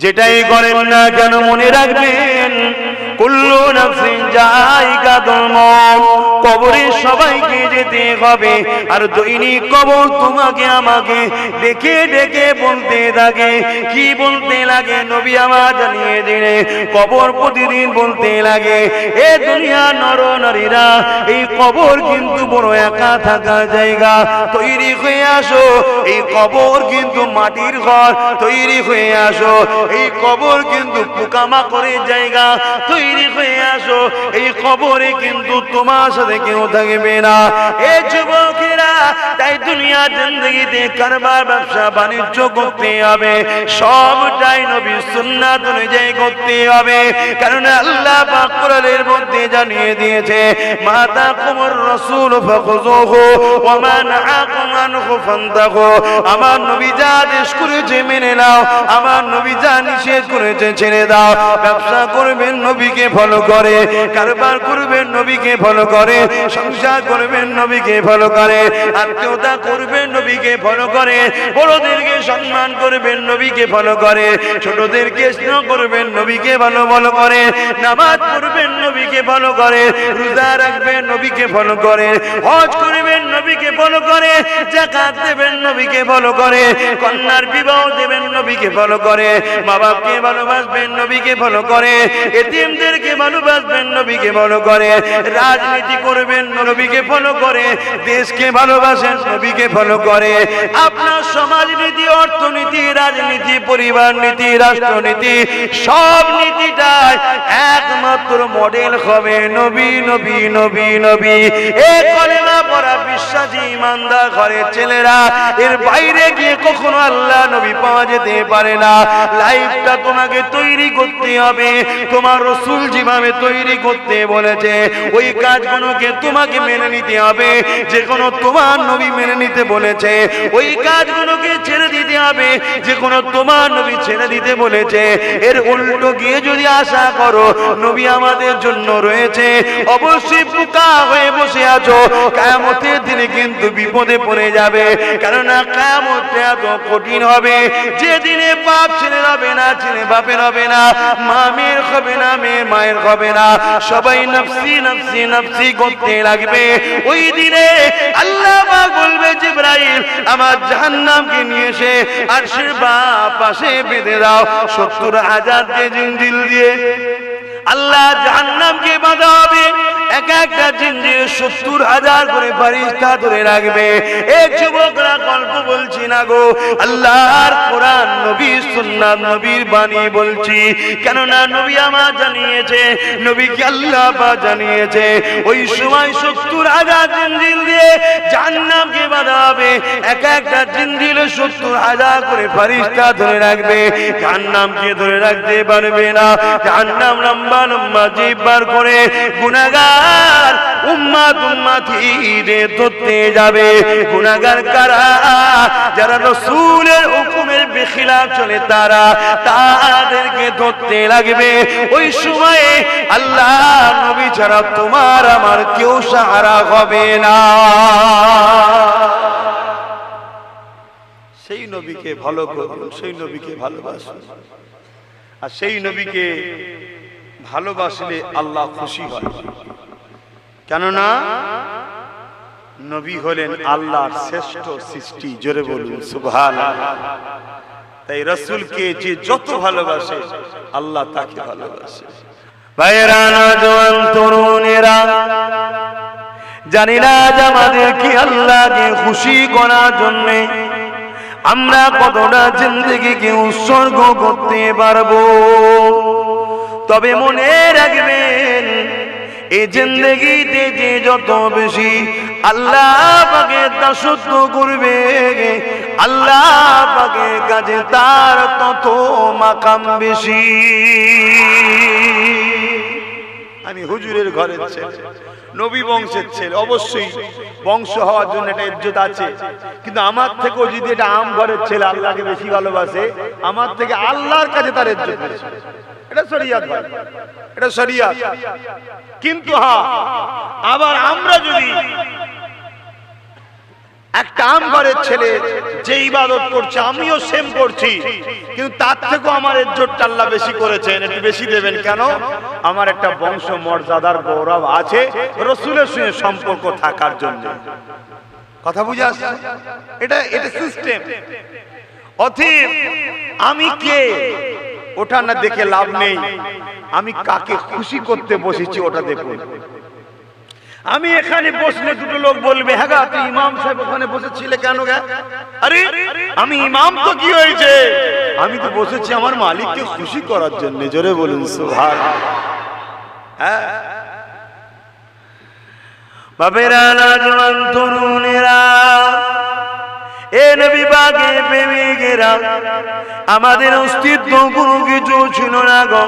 যেটাই করেন না কেন মনে রাখবেন কুল্লু নাফসিন যায়িকাতুল মউত, কবরে সবাইকে যেতে হবে। আর দৈনিক কবর তোমাকে আমাকে ডেকে ডেকে বলতে থাকে। কি বলতে লাগে? নবী আমার জানিয়ে দিলে কবর প্রতিদিন বলতে লাগে, এ দুনিয়ার নর নারীরা, এই কবর কিন্তু বড় একা থাকার জায়গা, তৈরি হয়ে আসো। এই কবর কিন্তু মাটির ঘর, তৈরি হয়ে আসো। এই কবর কিন্তু পোকামাকড়ের জায়গা, তৈরি হয়ে আসো। এই কবরে কিন্তু তোমার সাথে কেউ থাকবে না। এই যুবকেরা, তাই দুনিয়া জিন্দেগিতে কারবার ব্যবসা বাণিজ্য করতে হবে, সবটাই নবীর সুন্নাত অনুযায়ী করতে হবে। কারণ আল্লাহ পাক কোরআনের মধ্যে জানিয়ে দিয়েছে, মা তাকুমুর রাসূল ফাখুযুহু ওয়া মা নাহাকুম আনহু ফান্তাহু। আমার নবী যা আদেশ করেছে মেনে নাও, আমার নবী যা নিষেধ করেছে ছেড়ে দাও। ব্যবসা করবেন নবীকে ফলো করে, কারবার করবেন নবীকে ফলো করে, সংসার করবেন নবীকে ফলো করে, আত্মীয়তা করবেন নবীকে ফলো করে, বড়দেরকে সম্মান করবেন নবীকে ফলো করে, ছোটদেরকে স্নেহ করবেন নবীকে ভালো ভালো করে, নামাজ পড়বেন নবীকে ফলো করে, রোজা রাখবেন নবীকে ফলো করে, হজ করবেন নবীকে ফলো করে, যাকাত দেবেন নবীকে ফলো করে, কন্যার বিবাহ দেবেন নবীকে ফলো করে, মা বাপকে ভালোবাসবেন নবীকে ফলো করে, এতিমদেরকে ভালোবাসবেন নবীকে ফলো করে, রাজনীতি করবেন নবীকে ফলো করে, দেশকে ভালোবাসেন নবীকে ফলো করে। আপনার সমাজনীতি, অর্থনীতি, রাজনীতি, পরিবার নীতি, রাষ্ট্রনীতি, সব নীতিটাই একমাত্র মডেল হবে নবী নবী নবী নবী। এই কলেমা পড়া বিশ্বাসী ইমানদার ঘরের ছেলেরা, এর বাইরে গিয়ে কখনো আল্লাহ নবী পাওয়া যেতে পারে না। লাইফটা তোমাকে তৈরি করতে হবে, তোমার রাসূল যেভাবে তৈরি করতে বলেছে ওই কাজগুলোকে তোমাকে মেনে নিতে হবে। যে কোনো তোমার নবী মেনে নিতে বলেছে ওই কাজগুলোকে ছেড়ে দিতে হবে, যে কোনো তোমার নবী ছেড়ে দিতে বলেছে। এর উল্টো গিয়ে যদি আশা করো নবী আমাদের জন্য রয়েছে, অবশ্যই বোকা হয়ে বসে আছো। কিয়ামতের দিনে কিন্তু বিপদে পড়ে যাবে, কারণ কিয়ামতটা এত কঠিন হবে যেদিনে বাপ ছেলে হবে না, ছেলে বাপের হবে না, মা মেয়ের হবে না, মেয়ে মায়ের হবে না, সবাই নফসি নফসি নফসি করতে লাগবে। ওই দিনে আল্লাহ পাক বলবে, জিবরাইল আমার জাহান্নামকে নিয়ে এসে আরশের বাঁ পাশে বেঁধে দাও। 70,000 জিনজিল দিয়ে আল্লাহ জাহান্নামকে বাঁধা হবে। এক একটা জিনজির 70,000 করে ফেরেশতা ধরে রাখবে। এই যুবকরা গল্প বলছি না গো, আল্লাহর কোরআন নবীর সুন্নাত নবীর বাণী বলছি। কেননা নবী আমার জানিয়েছে, নবীকে আল্লাহ পাক জানিয়েছে, ওই সময় 70,000 জিনজিল দিয়ে জাহান্নামকে বাঁধা হবে। এক একটা জিনজিল 70,000 করে ফেরেশতা ধরে রাখবে। জাহান্নামকে ধরে রাখতে পারবে না। জাহান্নাম লম্বা লম্বা জিভ বার করে গুনাহগার উম্মত উম্মতিদের ধরতে যাবে। গুনাহগার কারা? যারা রাসূলের হুকুমের বেখিলাফ চলে তারা, তাদেরকে ধরতে লাগবে। ওই সময়ে আল্লাহ নবী ছাড়া তোমার আমার কেউ সাহারা হবে না। সেই নবীকে ভালো করুন, সেই নবীকে ভালোবাসুন। আর সেই নবীকে ভালোবাসলে আল্লাহ খুশি হয়। কেননা নবী হলেন আল্লাহর শ্রেষ্ঠ সৃষ্টি। জোরে বলুন সুবহানাল্লাহ। তাই রাসূলকে যে যত ভালোবাসে আল্লাহ তাকে ভালোবাসে। ভাইরা, নওজোয়ান তরুণেরা, জানি না আমাদের কি আল্লাহকে খুশি করার জন্য আমরা কতটা জিন্দেগিকে উৎসর্গ করতে পারবো। তবে মনে রাখবেন, এই জিন্দেগিতে যে যত বেশি আল্লাহ পাকের দাসত্ব করবে, আল্লাহ পাকের কাছে তার তত মাকাম বেশি। আমি হুজুরের ঘরের ছেলে, নবী বংশের ছেলে, অবশ্যই বংশ হওয়ার জন্য একটা ইজ্জত আছে। কিন্তু আমার থেকেও যদি এটা আম ঘরের ছেলে আল্লাহকে বেশি ভালোবাসে, আমার থেকে আল্লাহর কাছে তার ইজ্জত বেশি। এটা শরিয়ত ভাই, এটা শরিয়ত। কিন্তু হ্যাঁ, আবার আমরা যদি একটা আম ঘরের ছেলে যে ইবাদত করছে আমিও সেম করছি, কিন্তু তার থেকেও আমার ইজ্জত আল্লাহ বেশি করেছেন, একটু বেশি দেবেন কেন? আমার একটা বংশ মর্যাদার গৌরব আছে রাসূলের সঙ্গে সম্পর্ক থাকার জন্য। কথা বুঝে আসছে? এটা সিস্টেম। অতএব আমি কে ওটা না দেখে লাভ নেই, আমি কাকে খুশি করতে বসেছি ওটা দেখুন। আমি এখানে বসলে দুটো লোক বলবে, হ্যাঁ গা তুই ইমাম সাহেব ওখানে বসেছিলে কেন গা? আরে আমি ইমাম তো কি হয়েছে, আমি তো বসেছি আমার মালিককে খুশি করার জন্য। জোরে বলুন সুবহানাল্লাহ। হ্যাঁ বাবেরা, নওজওয়ান তরুণেরা, এ নবী পাকের প্রেমিকেরা, আমাদের অস্তিত্ব কোনো কিছু ছিল না গো,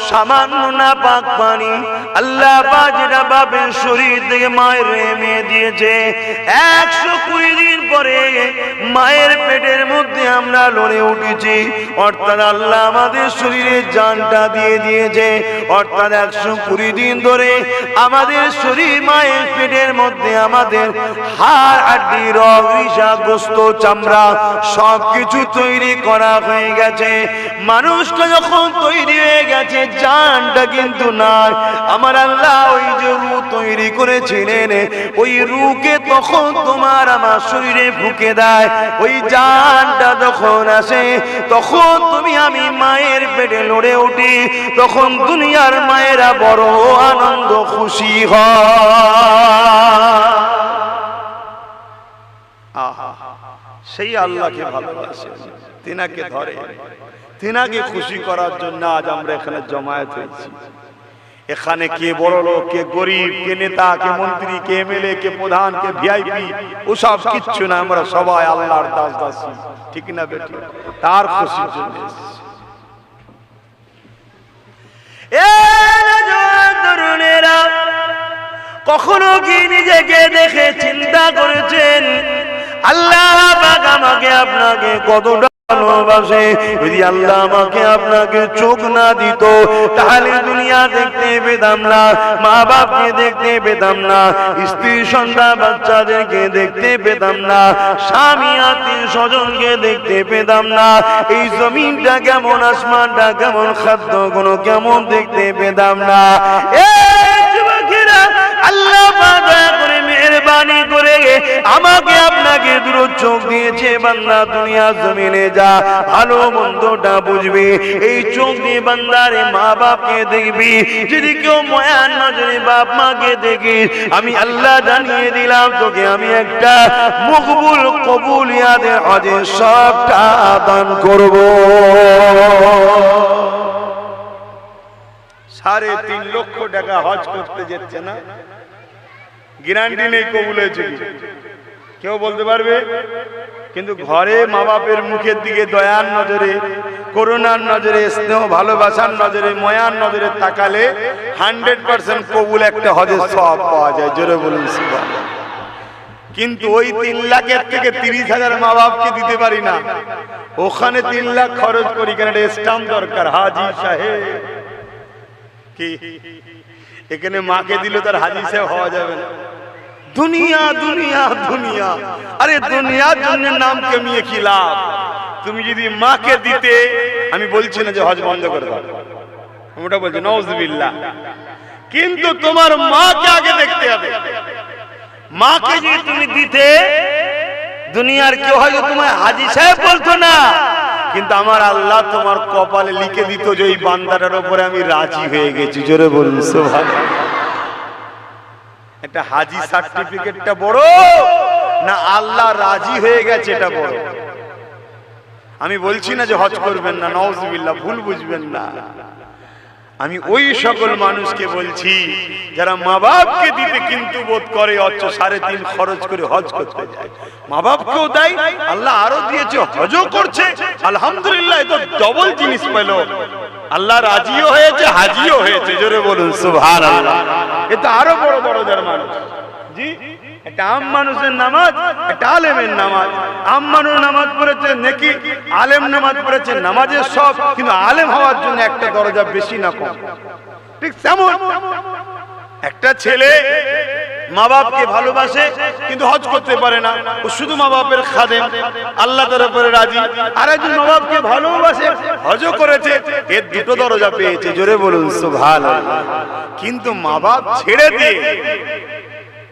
সামান্য না পাক পানি আল্লাহ পাক যেটা বাপের শরীর থেকে মায়ের মেয়ে দিয়েছে, 120 দিন পরে মায়ের পেটের মধ্যে আমরা লড়ে উঠেছি, অর্থাৎ আল্লাহ আমাদের শরীরে জানটা দিয়ে দিয়েছে, অর্থাৎ 120 দিন ধরে আমাদের শরীর মায়ের পেটের মধ্যে আমাদের হাড় হাড্ডি রগ রিশা গোস্ত চামড়া সবকিছু তৈরি করা হয়ে গেছে। মানুষটা যখন তৈরি হয়ে গেছে, জানটা কিন্তু নাই। আমার আল্লাহ ওই যে রূহ তৈরি করেছিলেন, ওই রূহকে তখন তোমার আমার শরীরে ফুঁকে দেয়, ওই জানটা যখন আসে তখন তুমি আমি মায়ের পেটে লড়ে উঠি, তখন দুনিয়ার মায়েরা বড় আনন্দ খুশি হয়। সেই আল্লাহকে ভালোবাসে, তিনাকে ধরে, তিনাকে খুশি করার জন্য আজ আমরা এখানে জমায়েত হয়েছি। এখানে কে বড় লোক, কে গরিব, কে নেতা, কে মন্ত্রী, কে এমএলএ, কে প্রধান, কে ভিআইপি, ওসব কিচ্ছু না, আমরা সবাই আল্লাহর দাস দাসী, ঠিক না বেটি? তার খুশির জন্য তরুণেরা, কখনো কি নিজেকে দেখে চিন্তা করেছেন আল্লাহ পাক আমাকে আপনাকে কতটা ভালোবাসে? যদি আল্লাহ আমাকে আপনাকে চোখ না দিত তাহলে দুনিয়া দেখতে পেতাম না, মা বাপকে দেখতে পেতাম না, স্ত্রী সন্তান বাচ্চাদেরকে দেখতে পেতাম না, স্বামী আত্মীয় স্বজনকে দেখতে পেতাম না, এই জমিনটা কেমন, আসমানটা কেমন, খাদ্য গুলো কেমন দেখতে পেতাম না। আল্লাহ দয়া করে মেহেরবানি করে আমাকে আপনাকে দুটো চোখ দিয়েছে, বান্দা দুনিয়া জমিনে যা ভালো মন্দটা বুঝবি, এই চোখ দিয়ে বান্দারে মা বাপকে দেখবি। যদি কেউ মায়ার নজরে বাপ মাকে দেখি, আমি আল্লাহ জানিয়ে দিলাম তোকে আমি একটা মকবুল কবুলিয়াতের হজের সবটা দান করব। 3.5 লক্ষ টাকা হজ করতে যাচ্ছে না, গ্যারান্টি নেই কবুল হয়েছে কি, কেউ বলতে পারবে? কিন্তু ঘরে মা বাপের মুখের দিকে দয়ার নজরে, করুণার নজরে, স্নেহ ভালোবাসার নজরে, ময়ার নজরে তাকালে 100% কবুল একটা হজের সওয়াব পাওয়া যায়। জোরে বলুন সুবহানাল্লাহ। কিন্তু ওই 3 লাখের থেকে 30,000 মা বাপকে দিতে পারি না, ওখানে 3 লাখ খরচ করি, কেন স্টাম্প দরকার, হাজি সাহেব কি, এখানে মাকে দিলে তার হাজি সাহেব হওয়া যাবে না। দুনিয়া দুনিয়া দুনিয়া, আরে দুনিয়ার জন্য নাম কামিয়ে কি লাভ? তুমি যদি মাকে দিতে, আমি বলছি না যে হজ বন্ধ করে দাও, ওটা বলছি নাউজুবিল্লাহ, কিন্তু তোমার মাকে আগে দেখতে হবে। মাকে যদি তুমি দিতে, দুনিয়ার কেউ হয়তো তোমার হাজি সাহেব বলতো না, কিন্তু আমার আল্লাহ তোমার কপালে লিখে দিত যে এই বান্দাটার উপরে আমি রাজি হয়ে গেছি। জোরে বলুন সুবহানাল্লাহ। একটা হাজি সার্টিফিকেটটা বড় না আল্লাহ রাজি হয়ে গেছে এটা বড়? আমি বলছি না যে হজ করবেন না, নাউজুবিল্লাহ, ভুল বুঝবেন না। আমি ওই সকল মানুষকে বলছি যারা মা বাপকে দিতে কিন্তু বোধ করে, অথচ 3.5 খরচ করে হজ করতে যায়, মা বাপকেও দেয়, আল্লাহ আরো দিয়েছে, হজও করছে, আলহামদুলিল্লাহ, এটা ডবল জিনিস পেল, আল্লাহ রাজিও হয়েছে, হাজিও হয়েছে। জোরে বলুন সুবহানাল্লাহ। এটা আরো বড় বড় যার মানুষ, জি, একটা আম মানুষের নামাজ, একটা আলেমের নামাজ। আম মানুষ নামাজ পড়েছে নেকি, আলেম নামাজ পড়েছে নামাজের সব, কিন্তু আলেম হওয়ার জন্য একটা দরজা বেশি না কম। ঠিক তেমন একটা ছেলে মা বাপকে ভালোবাসে কিন্তু হজ করতে পারে না, ও শুধু মা বাপের খাদেম, আল্লাহ তার উপরে রাজি। আর একজন মা বাপকে ভালোবাসে, হজও করেছে, এর দুটো দরজা পেয়েছে, জোরে বলুন সুবহানাল্লাহ। কিন্তু মা বাপ ছেড়ে দিয়ে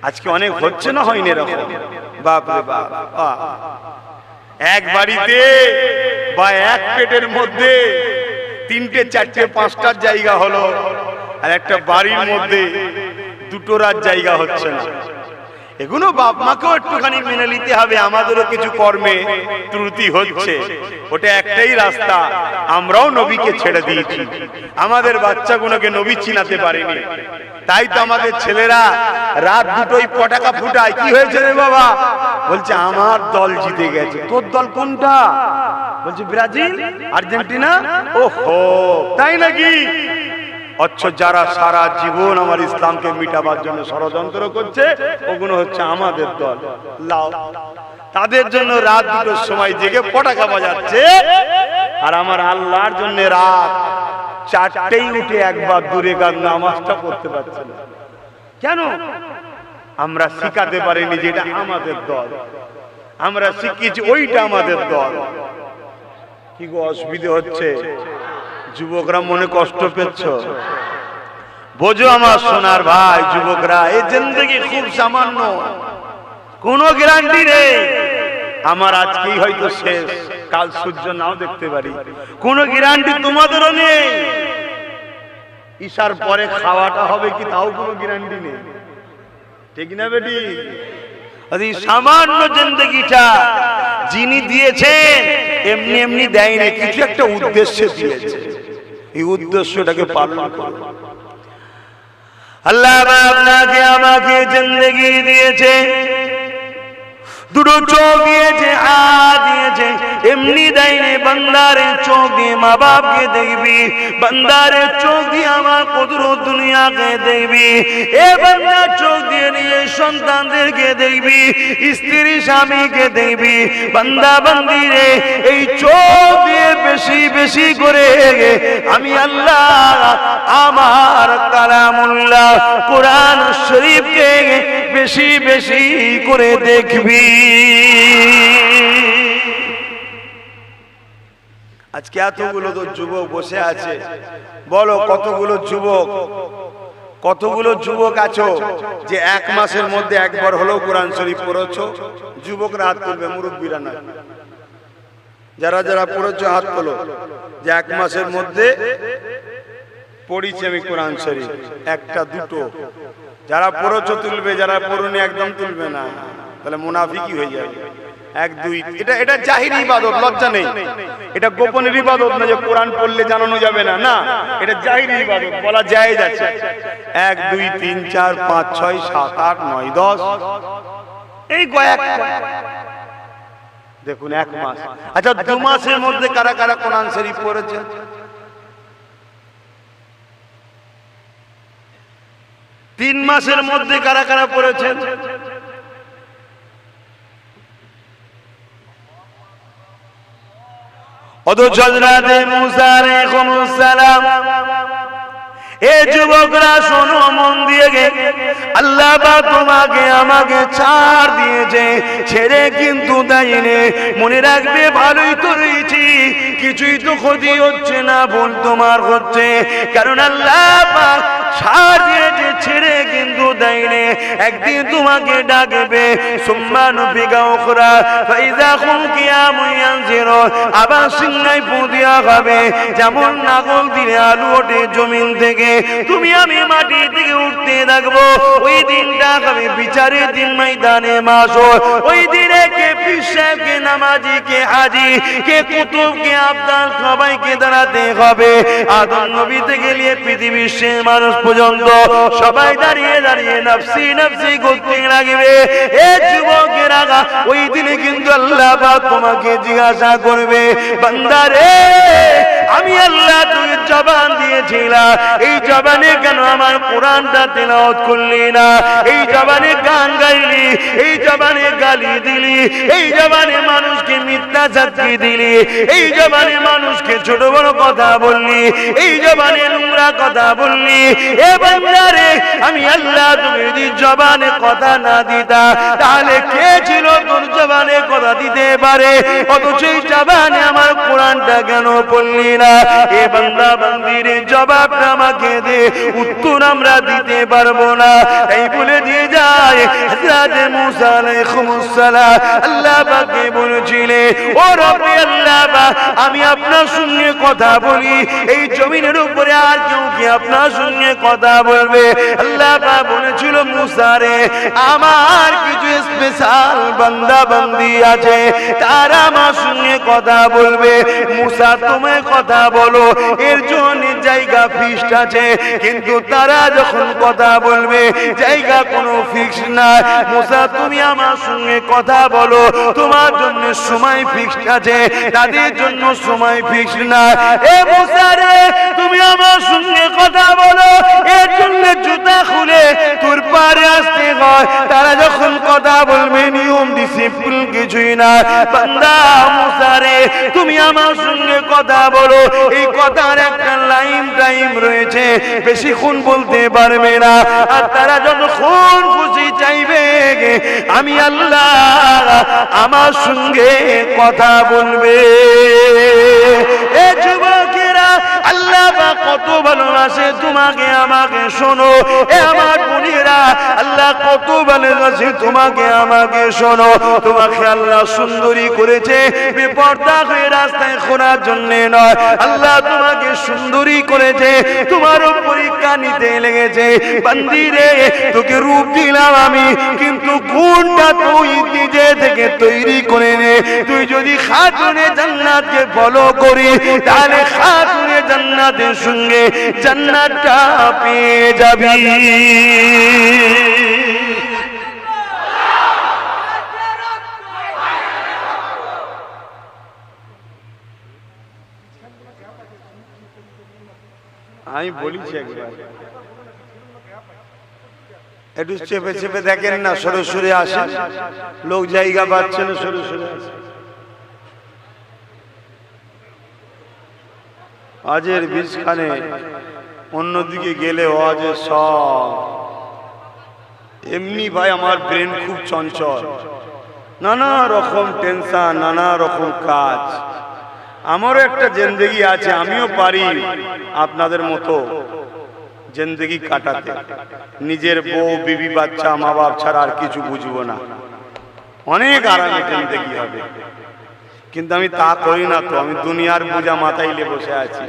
আজকে অনেক হচ্ছে না, হয়নি এরকম? বাপ রে বাপ, এক বাড়িতে বা এক পেটের মধ্যে 3টে 4টে 5টার জায়গা হলো, আর একটা বাড়ির মধ্যে 2টোর জায়গা হচ্ছে না। এগুলো বাপ মাকেও একটুখানি মেনে নিতে হবে, আমাদেরও কিছু কর্মে ত্রুটি হচ্ছে। ওটা একটাই রাস্তা, আমরাও নবীকে ছেড়ে দিয়েছি, আমাদের বাচ্চাগুলোকে নবী চিনাতে পারেনি। তাই তো আমাদের ছেলেরা রাত 2টোয় পটাকা ফুটায়। কি হয়েছে রে বাবা? বলছে আমার দল জিতে গেছে। তোর দল কোনটা? বলছে ব্রাজিল, আর্জেন্টিনা। ওহো, তাই নাকি? আচ্ছা, যারা সারা জীবন আমার ইসলামকে মিটাবার জন্য ষড়যন্ত্র করছে, ওগুলো হচ্ছে আমাদের দল। লাও, তাদের জন্য রাত 2টোর সময় জেগে পটাকা বাজাচ্ছে, আর আমার আল্লাহর জন্য রাত 4টেই উঠে একবার দূরে গান নামাজটা পড়তে পারছে না। কেন? আমরা শিখাতে পারিনি যে এটা আমাদের দল, আমরা শিখিয়েছি ওইটা আমাদের দল। কি গো, অসুবিধা হচ্ছে? যুবকরা মনে কষ্ট পেয়েছ? বোঝো আমার সোনার ভাই যুবকরা, এই জিন্দেগি খুব সামান্য, কোনো গ্যারান্টি নেই। আমার আজকেই হয়তো শেষ, কাল সূর্য নাও দেখতে পারি, কোনো গ্যারান্টি তোমাদেরও নেই। ঈশার পরে খাওয়াটা হবে কি তাও কোনো গ্যারান্টি নেই, ঠিক না বেটি? এই সামান্য জিন্দেগিটা যিনি দিয়েছেন এমনি এমনি দেয়নি, কিছু একটা উদ্দেশ্যে দিয়েছে, এই উদ্দেশ্যটাকে পালন করো। আল্লাহ আপনাকে আমাকে জিন্দেগি দিয়েছে, 2টো চোখ দিয়েছে, হাত দিয়েছে, এমনি দেয়নি। বান্দারের চোখ দিয়ে মা বাপকে দেখবি, বান্দারের চোখ দিয়ে আমার কুদরত দুনিয়াকে দেখবি, এ বান্দার চোখ দিয়ে নিয়ে সন্তানদেরকে দেখবি, স্ত্রী স্বামীকে দেখবি। বান্দা বান্দিরে এই চোখ দিয়ে বেশি বেশি করে আমি আল্লাহ আমার কালামুল্লাহ কোরআন শরীফকে বেশি বেশি করে দেখবি। আজকে এতগুলো তো যুবক বসে আছে, বলো কতগুলো যুবক আছো যে 1 মাসের মধ্যে একবার হলেও কোরআন শরীফ পড়েছো? যুবকরা হাত তুলবে, মুরব্বীরা না। যারা যারা পড়েছো হাত তোলো, যে 1 মাসের মধ্যে পড়িছি আমি কোরআন শরীফ, 1টা 2টো। যারা পড়েছো তুলবে, যারা পড়ুনি একদম তুলবে না, তাহলে মুনাফিকি হয়ে যাবে। 1 2 এটা জাহিরি ইবাদত, লজ্জা নেই। এটা গোপনের ইবাদত না যে কোরআন পড়লে জানানো যাবে না, না, এটা জাহিরি ইবাদত, বলা জায়েজ আছে। 1 2 3 4 5 6 7 8 9 10, এই কয়েক, দেখুন 1 মাস। আচ্ছা, 2 মাসের মধ্যে কারা কারা কোরআন শরীফ পড়েছে? 3 মাসের মধ্যে কারা কারা পড়েছেন? অথচ হযরত মুসা আলাইহিস সালাম, এ যুবকরা শোনো মন দিয়ে, আল্লাহ পাক তোমাকে আমাকে ছাড় দিয়েছে, ছেড়ে কিন্তু দেয়নি। মনে রাখবে, ভালোই তো রয়েছি, কিছুই তো ক্ষতি হচ্ছে না, ভুল তোমার হচ্ছে, কারণ আল্লাহ পাক ছাড় দিয়েছে, ছেড়ে কিন্তু দেয়নি। একদিন তোমাকে ডাকবে, সুম্মা নুফিকা উখরা ফাইযা হুম কিয়ামুন ইয়ানজিরুন, আবার সিংহায় ফু দেওয়া হবে, যেমন নাগল দিলে আলু ওঠে জমিন থেকে, তুমি আমি মাটি থেকে উঠতে থাকবো। ওই দিনটা হবে বিচারের দিন, ময়দানে মাশর। ওই দিনে কে পীর সাহেব, কে নামাজি, কে হাজি, কে কুতুব, কে আবদাল, সবাইকে দাঁড়াতে হবে। আদম নবী থেকে নিয়ে পৃথিবীর শেষ মানুষ পর্যন্ত সবাই দাঁড়িয়ে দাঁড়িয়ে নফসি নফসি করতে লাগবে। এ যুবকেরা, ওই দিনে কিন্তু আল্লাহ পাক তোমাকে জিজ্ঞাসা করবে, বান্দা রে, আমি আল্লাহ তোকে জবান দিয়েছি, দিয়েছিলা, এই জবানে কেন আমার কোরআনটা তেলাওয়াত করলি না? এই জবানে গান গাইলি, এই জবানে গালি দিলি, এই জবানে মানুষকে মিথ্যা সাক্ষী দিলি, এই জবানে মানুষকে ছোট বড় কথা বললি, এই জবানে নোংরা কথা বললি। এ বান্দা রে, আমি আল্লাহ তুমি যদি জবানে কথা না দিতা তাহলে কে ছিল তোর জবানে কথা দিতে পারে? অথচ এই জবানে আমার কোরআনটা কেন পড়লি না? এ বান্দা বান্দির জবাবটা আমাকে দে, উত্তর আমরা দিতে পারবো না। তাই বলে দিয়ে যায় হযরত মুসা আলাইহিস সালাম আল্লাহ পাককে বলেছিলেন, ও রব্বি আল্লাহ পাক, আমি আপনার সঙ্গে কথা বলি, এই জমিনের উপরে আর কেউ কি আপনার সঙ্গে কথা বলবে? আল্লাহ পাক বলেছিল, মুসা রে, আমার কিছু স্পেশাল বান্দা বান্দি আছে, তারা আমার সঙ্গে কথা বলবে। মুসা তুমি কথা বলো, এর জন্য জায়গা ফিক্সড আছে, কিন্তু তারা যখন কথা বলবে জায়গা কোনো ফিক্স না। মুসা তুমি আমার সঙ্গে কথা বলো, তোমার জন্য সময় ফিক্সড আছে, তাদের জন্য সময় ফিক্সড না। এ মুসা রে, তুমি আমার সঙ্গে কথা বলো, এর জন্য জুতা খুলে তোর পারে আসতে হয়। তারা যখন কথা বলবে নিয়ম ডিসিপ্লিন কিছুই না। বান্দা মুসা রে, তুমি আমার সঙ্গে কথা বলো, এই কথার একটা লাইন টাইম রয়েছে, বেশিক্ষণ বলতে পারবে না। আর তারা যখন খুশি চাইবে আমি আল্লাহ আমার সঙ্গে কথা বলবে। এ যুবকেরা, আল্লাহ কত ভালোবাসে তোমাকে আমাকে, শোনো। এ আমার বোনেরা, আল্লাহ কত ভালোবাসে তোমাকে আমাকে, শোনো। তোমাকে আল্লাহ সুন্দরী করেছে বেপরদা হয়ে রাস্তায় ঘোরার জন্য নয়, আল্লাহ তোমাকে সুন্দরী করেছে তোমার পরীক্ষা নিতে লেগেছে। বান্দি রে, তোকে রূপ দিলাম আমি, কিন্তু গুণটা তুই নিজে থেকে তৈরি করে নে। তুই যদি খাতুনে জান্নাতকে ফলো করি তাহলে খাতুনে জান্নাতের সঙ্গে জান্নাতটা পেয়ে যাবি। আমি বলিছি একবার, একটু চেপে চেপে দেখেন না, সরে সরে আসে, লোক জায়গা পাচ্ছে না, সরে সরে আসে। আজের বীজখানে অন্যদিকে গেলে আজের সব এমনি। ভাই আমার ব্রেন খুব চঞ্চল, নানা রকম টেনশন, নানা রকম কাজ। আমারও একটা জিন্দেগি আছে, আমিও পারি আপনাদের মতো জিন্দেগি কাটাতে। নিজের বউ বিবি বাচ্চা মা বাপ ছাড়া আর কিছু বুঝবো না, অনেক আরামে জিন্দেগি হবে। কিন্তু আমি তা করি না তো, আমি দুনিয়ার বোঝা মাথায় নিয়ে বসে আছি,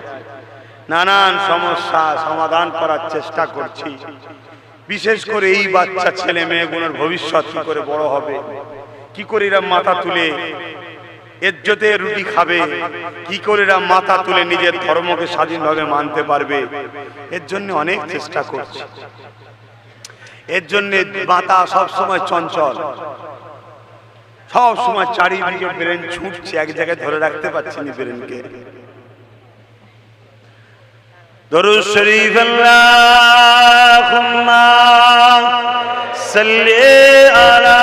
নানান সমস্যা সমাধান করার চেষ্টা করছি। বিশেষ করে এই বাচ্চা ছেলে মেয়েগুলোর ভবিষ্যৎ কি করে বড় হবে, কি করে এরা মাথা তুলে ইজ্জতে রুটি খাবে, কি করে এরা মাথা তুলে নিজের ধর্মকে স্বাধীনভাবে মানতে পারবে, এর জন্য অনেক চেষ্টা করছি। এর জন্য মাথা সবসময় চঞ্চল, সব সময় চারিদিকে ব্রেন ছুটছে, এক জায়গায় ধরে রাখতে পারছি না ব্রেনকে। দরুদ শরীফ আল্লাহুম্মা সাল্লি আলা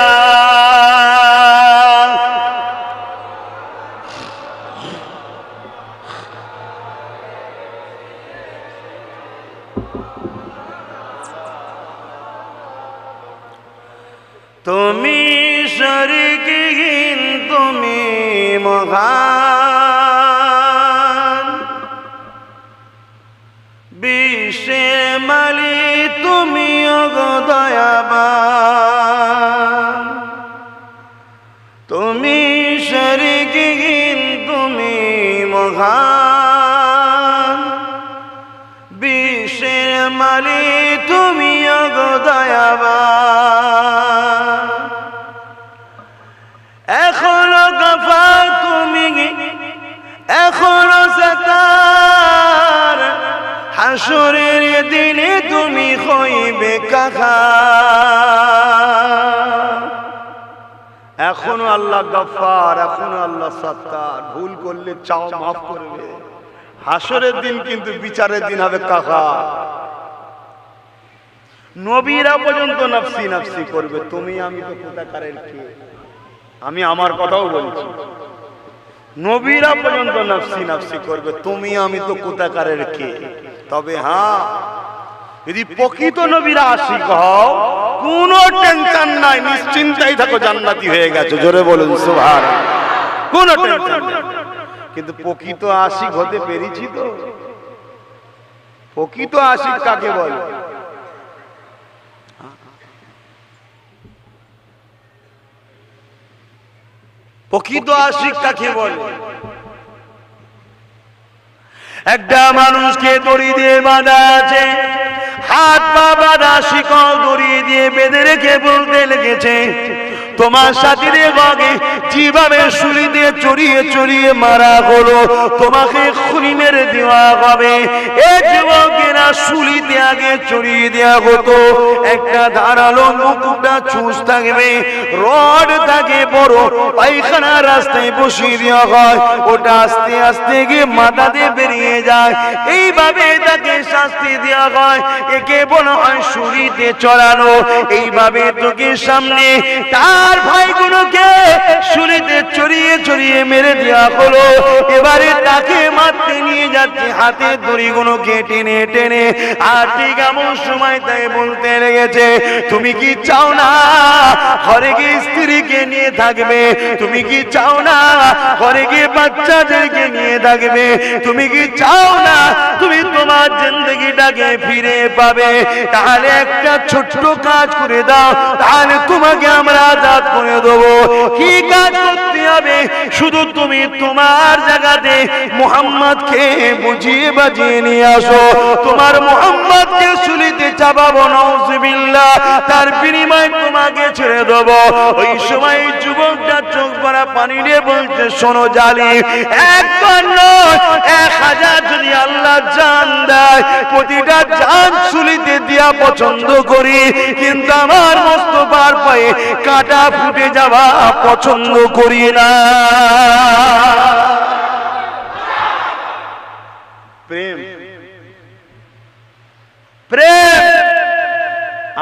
তুমি শরীকহীন, তুমি মহান, বিশ্বে মালি তুমি দয়াবান। তুমি শরীকহীন, তুমি মহান, বিশ্বের মালি তুমি দয়াবান। এখনো গফা তুমি, এখনো সাতার, হাসরের দিনে তুমি হইবে কাহার। এখনো আল্লাহ গফফার, এখনো আল্লাহ সত্তার। ভুল করলে চাও মাফ করবে, হাসরের দিন কিন্তু বিচারের দিন হবে কাকা। নবীরা পর্যন্ত নফসি নফসি করবে, তুমি আমি তো কোথাকারের কে? আমি আমার কথাও বলছি, নবীরা পর্যন্ত নফসি নফসি করবে, তুমি আমি তো কোথাকারের কে? তবে হ্যাঁ, যদি প্রকৃত নবীরা আশিক হও, কোনো টেনশন নাই, নিশ্চিন্তাই থাকো, জান্নাতি হয়ে গেছো। জোরে বলুন সুবহানাল্লাহ। কোনো টেনশন নাই। কিন্তু প্রকৃত আশিক হতে পেরেছি তো? প্রকৃত আশিক কাকে বলে? প্রকৃত আশিক কাকে বলে? একটা মানুষকে দড়ি দিয়ে বাঁধা আছে, হাত পা বাঁধা, শিকল দড়ি দিয়ে বেঁধে রেখে বলতে লেগেছে, তোমার সাথীদের ভাগে যেভাবে ছুরি দিয়ে চড়িয়ে চড়িয়ে মারা হলো, তোমাকে খুনি মেরে দেওয়া হবে। এই যুবকেরা ছুরিতে আগে চড়িয়ে দেওয়া হতো, একটা ধারালো মুকুটটা চুষ থাকবে, রড থাকে বড়, পায়খানা রাস্তায় বসিয়ে দেওয়া হয়, ওটা আস্তে আস্তে গিয়ে মাথাতে বেরিয়ে যায়। এইভাবে তাকে শাস্তি দেওয়া হয়, একে বলা হয় ছুরিতে চড়ানো। এইভাবে চোখের সামনে তার ভাইগুলোকে ছুরিতে চড়িয়ে চড়িয়ে মেরে দেওয়া হলো। এবারে তাকে মারতে নিয়ে যাচ্ছে, হাতে দড়িগুলোকে টেনে টেনে। আর ঠিক এমন সময় তাই বলতে লেগেছে, তুমি কি চাও না ঘরে গিয়ে স্ত্রীকে নিয়ে থাকবে? তুমি কি চাও না ঘরে গিয়ে বাচ্চাদেরকে নিয়ে থাকবে? তুমি কি চাও না তুমি তোমার জিন্দগিটাকে ফিরে পাবে? তাহলে একটা ছোট্ট কাজ করে দাও, তাহলে তোমাকে আমরা আজাদ করে দেবো। কি কাজ করতে হবে? শুধু তুমি তোমার জায়গাতে মুহাম্মদকে বুঝিয়ে বাজিয়ে নিয়ে আসো, তোমার মুহাম্মদকে ছুরিতে চাপাবো, নাউজুবিল্লাহ, তার বিনিময়ে তোমাকে ছেড়ে দেবো। ওই সময় যুবকটা চোখ ভরা পানি নিয়ে বলছে, শোনো জালিম, একবার নয় 1000 যদি আল্লাহ জান দেয়, প্রতিটা জান ছুরিতে দিয়া পছন্দ করি, কিন্তু আমার মোস্তফার পায়ে কাঁটা ফুটে যাওয়া পছন্দ করি না। প্রেম, প্রেম।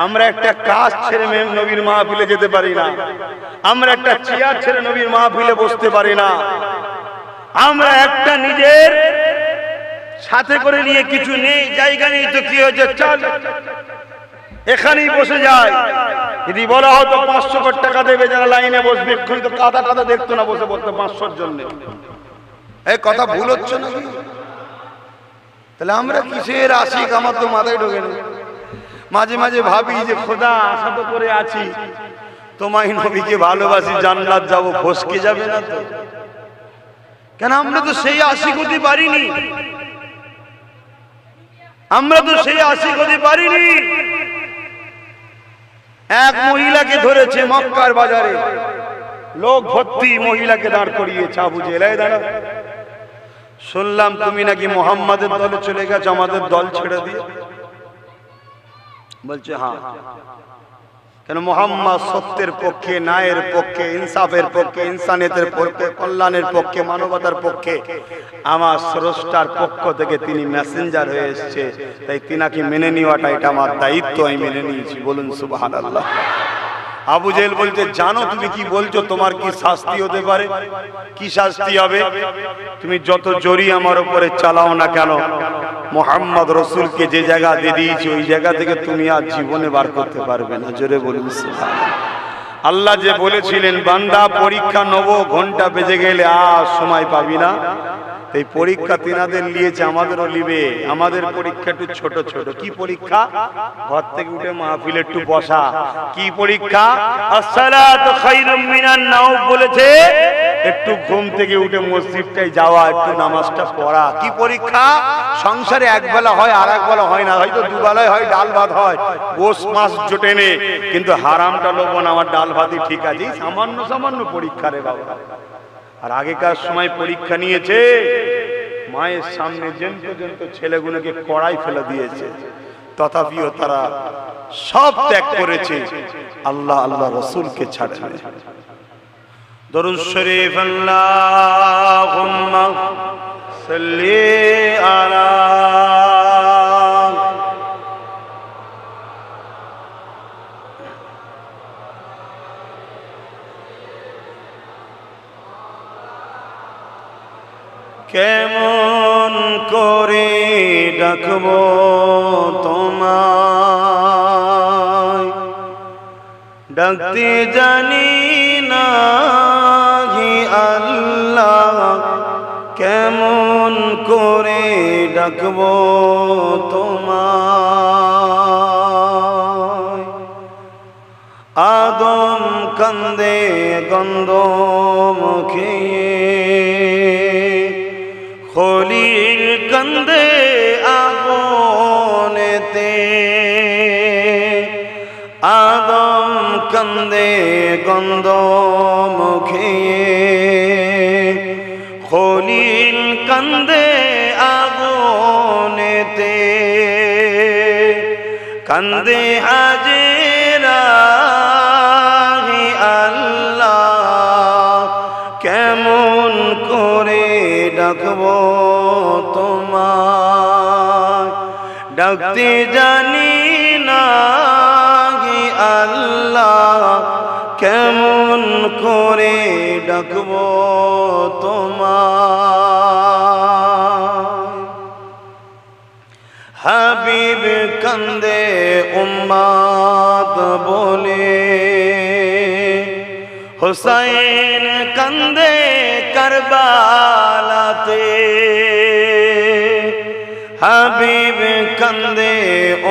আমরা একটা কাজ ছেড়ে নবীর মাহফিলে যেতে পারি না, আমরা একটা চেয়ার ছেড়ে নবীর মাহফিলে বসতে পারি না, আমরা একটা নিজের সাথে করে নিয়ে কিছু নেই, জায়গা নেই, তো কি হয়েছে, চল এখানেই বসে যায়। যদি বলা হতো 500 টাকা দেবে যারা লাইনে বসবে, এক্ষুনি তো কাদা কাদা দেখতো না, বসে পড়তো 500-র জন্য। এই কথা ভুল হচ্ছে না? তাহলে আমরা কিসের আশিক? আমার তো মাথায় ঢোকে না। মাঝে মাঝে ভাবি যে খোদা, আশা তো করে আছি, তোমায় নবীকে ভালোবাসি, জান্নাত যাবো, ফসকে যাবে না তো? কেন আমরা তো সেই আশিক হতে পারিনি, আমরা তো সেই আশিক হতে পারিনি। এক মহিলাকে ধরেছে মক্কার বাজারে, লোক ভর্তি, মহিলাকে দাঁড় করিয়েছে, আবু জেহেল, এই দাঁড়া, শুনলাম তুমি নাকি মুহাম্মাদের দলে চলে গেছো, আমাদের দল ছেড়ে দিয়ে। বলছে হ্যাঁ। কেন? মুহাম্মদ সত্যের পক্ষে, ন্যায়ের পক্ষে, ইনসাফের পক্ষে, ইনসানিয়তের পক্ষে, কল্যাণের পক্ষে, মানবতার পক্ষে, আমার স্রষ্টার পক্ষ থেকে তিনি মেসেঞ্জার হয়ে এসেছে, তাই তিনাকে মেনে নেওয়াটা এটা আমার দায়িত্ব, আমি মেনে নিয়েছি। বলুন সুবহানাল্লাহ। আবু জেহেল বলছে, জানো তুমি কি বলছো, তোমার কি শাস্তি হতে পারে? কি শাস্তি হবে? তুমি যত জোরই আমার উপরে চালাও না কেন, মুহাম্মদ রাসূলকে যে জায়গা দিয়ে দিয়েছি, ওই জায়গা থেকে তুমি আর জীবনে বার করতে পারবে না। জোরে বলুন সুবহানাল্লাহ। আল্লাহ যে বলেছিলেন, বান্দা পরীক্ষা 9 ঘন্টা বেজে গেলে আর সময় পাবি না, এই পরীক্ষা তিনাদের নিয়েছে, আমাদেরও নিবে। আমাদের পরীক্ষা একটু ছোট ছোট। কি পরীক্ষা? ঘর থেকে উঠে মাহফিলে একটু বসা। কি পরীক্ষা? আসসালাতু খায়রুম মিনান নাওম বলেছে, একটু ঘুম থেকে উঠে মসজিদটায় যাওয়া, একটু নামাজটা পড়া। কি পরীক্ষা? সংসারে একবেলা হয়, আর একবেলা হয় না, হয়তো দুবেলায় হয়, ডাল ভাত হয়, গোশ মাছ জোটে নে, কিন্তু হারামটা লোবো না, আমার ডাল ভাতই ঠিক আছে। সামান্য সামান্য পরীক্ষা রে বাবা। আর আগেকার সময় পরীক্ষা নিয়েছে, মায়ের সামনে জেন্ত ছেলেগুলোকে কড়াই ফেলে দিয়েছে, তথাপিও তারা সব ত্যাগ করেছে, আল্লাহ আল্লাহ রাসূলকে ছাড়েনি। দরুদ শরীফ, আল্লাহুম্মা সাল্লি আলা কেমন করে ডাকবো তোমায়, ডাকতে জানি না হি আল্লাহ, কেমন করে ডাকবো তোমায়। আদম কান্দে গন্ধ মুখে, খলিল কান্দে আগুনেতে, আদম কান্দে গন্ধ মুখে, খলিল কান্দে আগুনেতে, কান্দে হাজেরা হি আল্লাহ, কেমন করে ডাকবো তোমায়, ডাকতে জানি না হি আল্লাহ, কেমন করে ডাকবো তোমায়। হাবিব কান্দে উম্মত বলে, হুসাইন কান্দে কারবালাতে, হাবিব কান্দে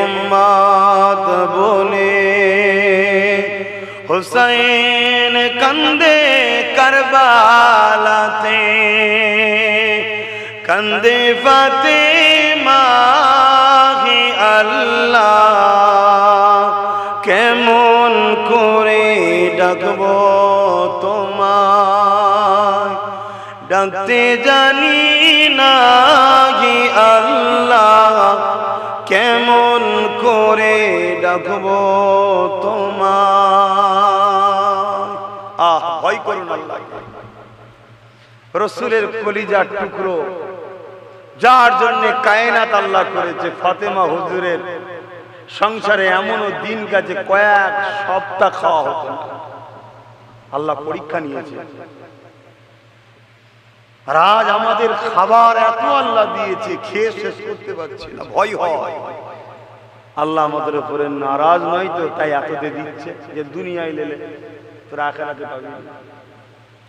উম্মত বলে, হুসাইন কান্দে কারবালাতে, কান্দে ফাতেমা হি আল্লাহ, কেমন করে ডাকবো তোমায়, ডাকতে জানি না হি আল্লাহ, কেমন করে ডাকবো তোমায়। ভয় করুন আল্লাহ। রসুলের কলিজার টুকরো, যার জন্য কায়নাত আল্লাহ করেছে, ফাতেমা হুজুরের সংসারে এমনও দিন গেছে কয়েক সপ্তাহ খাওয়া হতো না। আল্লাহ পরীক্ষা নিয়েছে। আর আজ আমাদের খাবার এত আল্লাহ দিয়েছে, খেয়ে শেষ করতে পারছি না, ভয় হয়। আল্লাহ আমাদের উপরে নারাজ নয় তো, তাই এততে দিচ্ছে যে দুনিয়ায় লেলে তোরা আখিরাতে পাবি,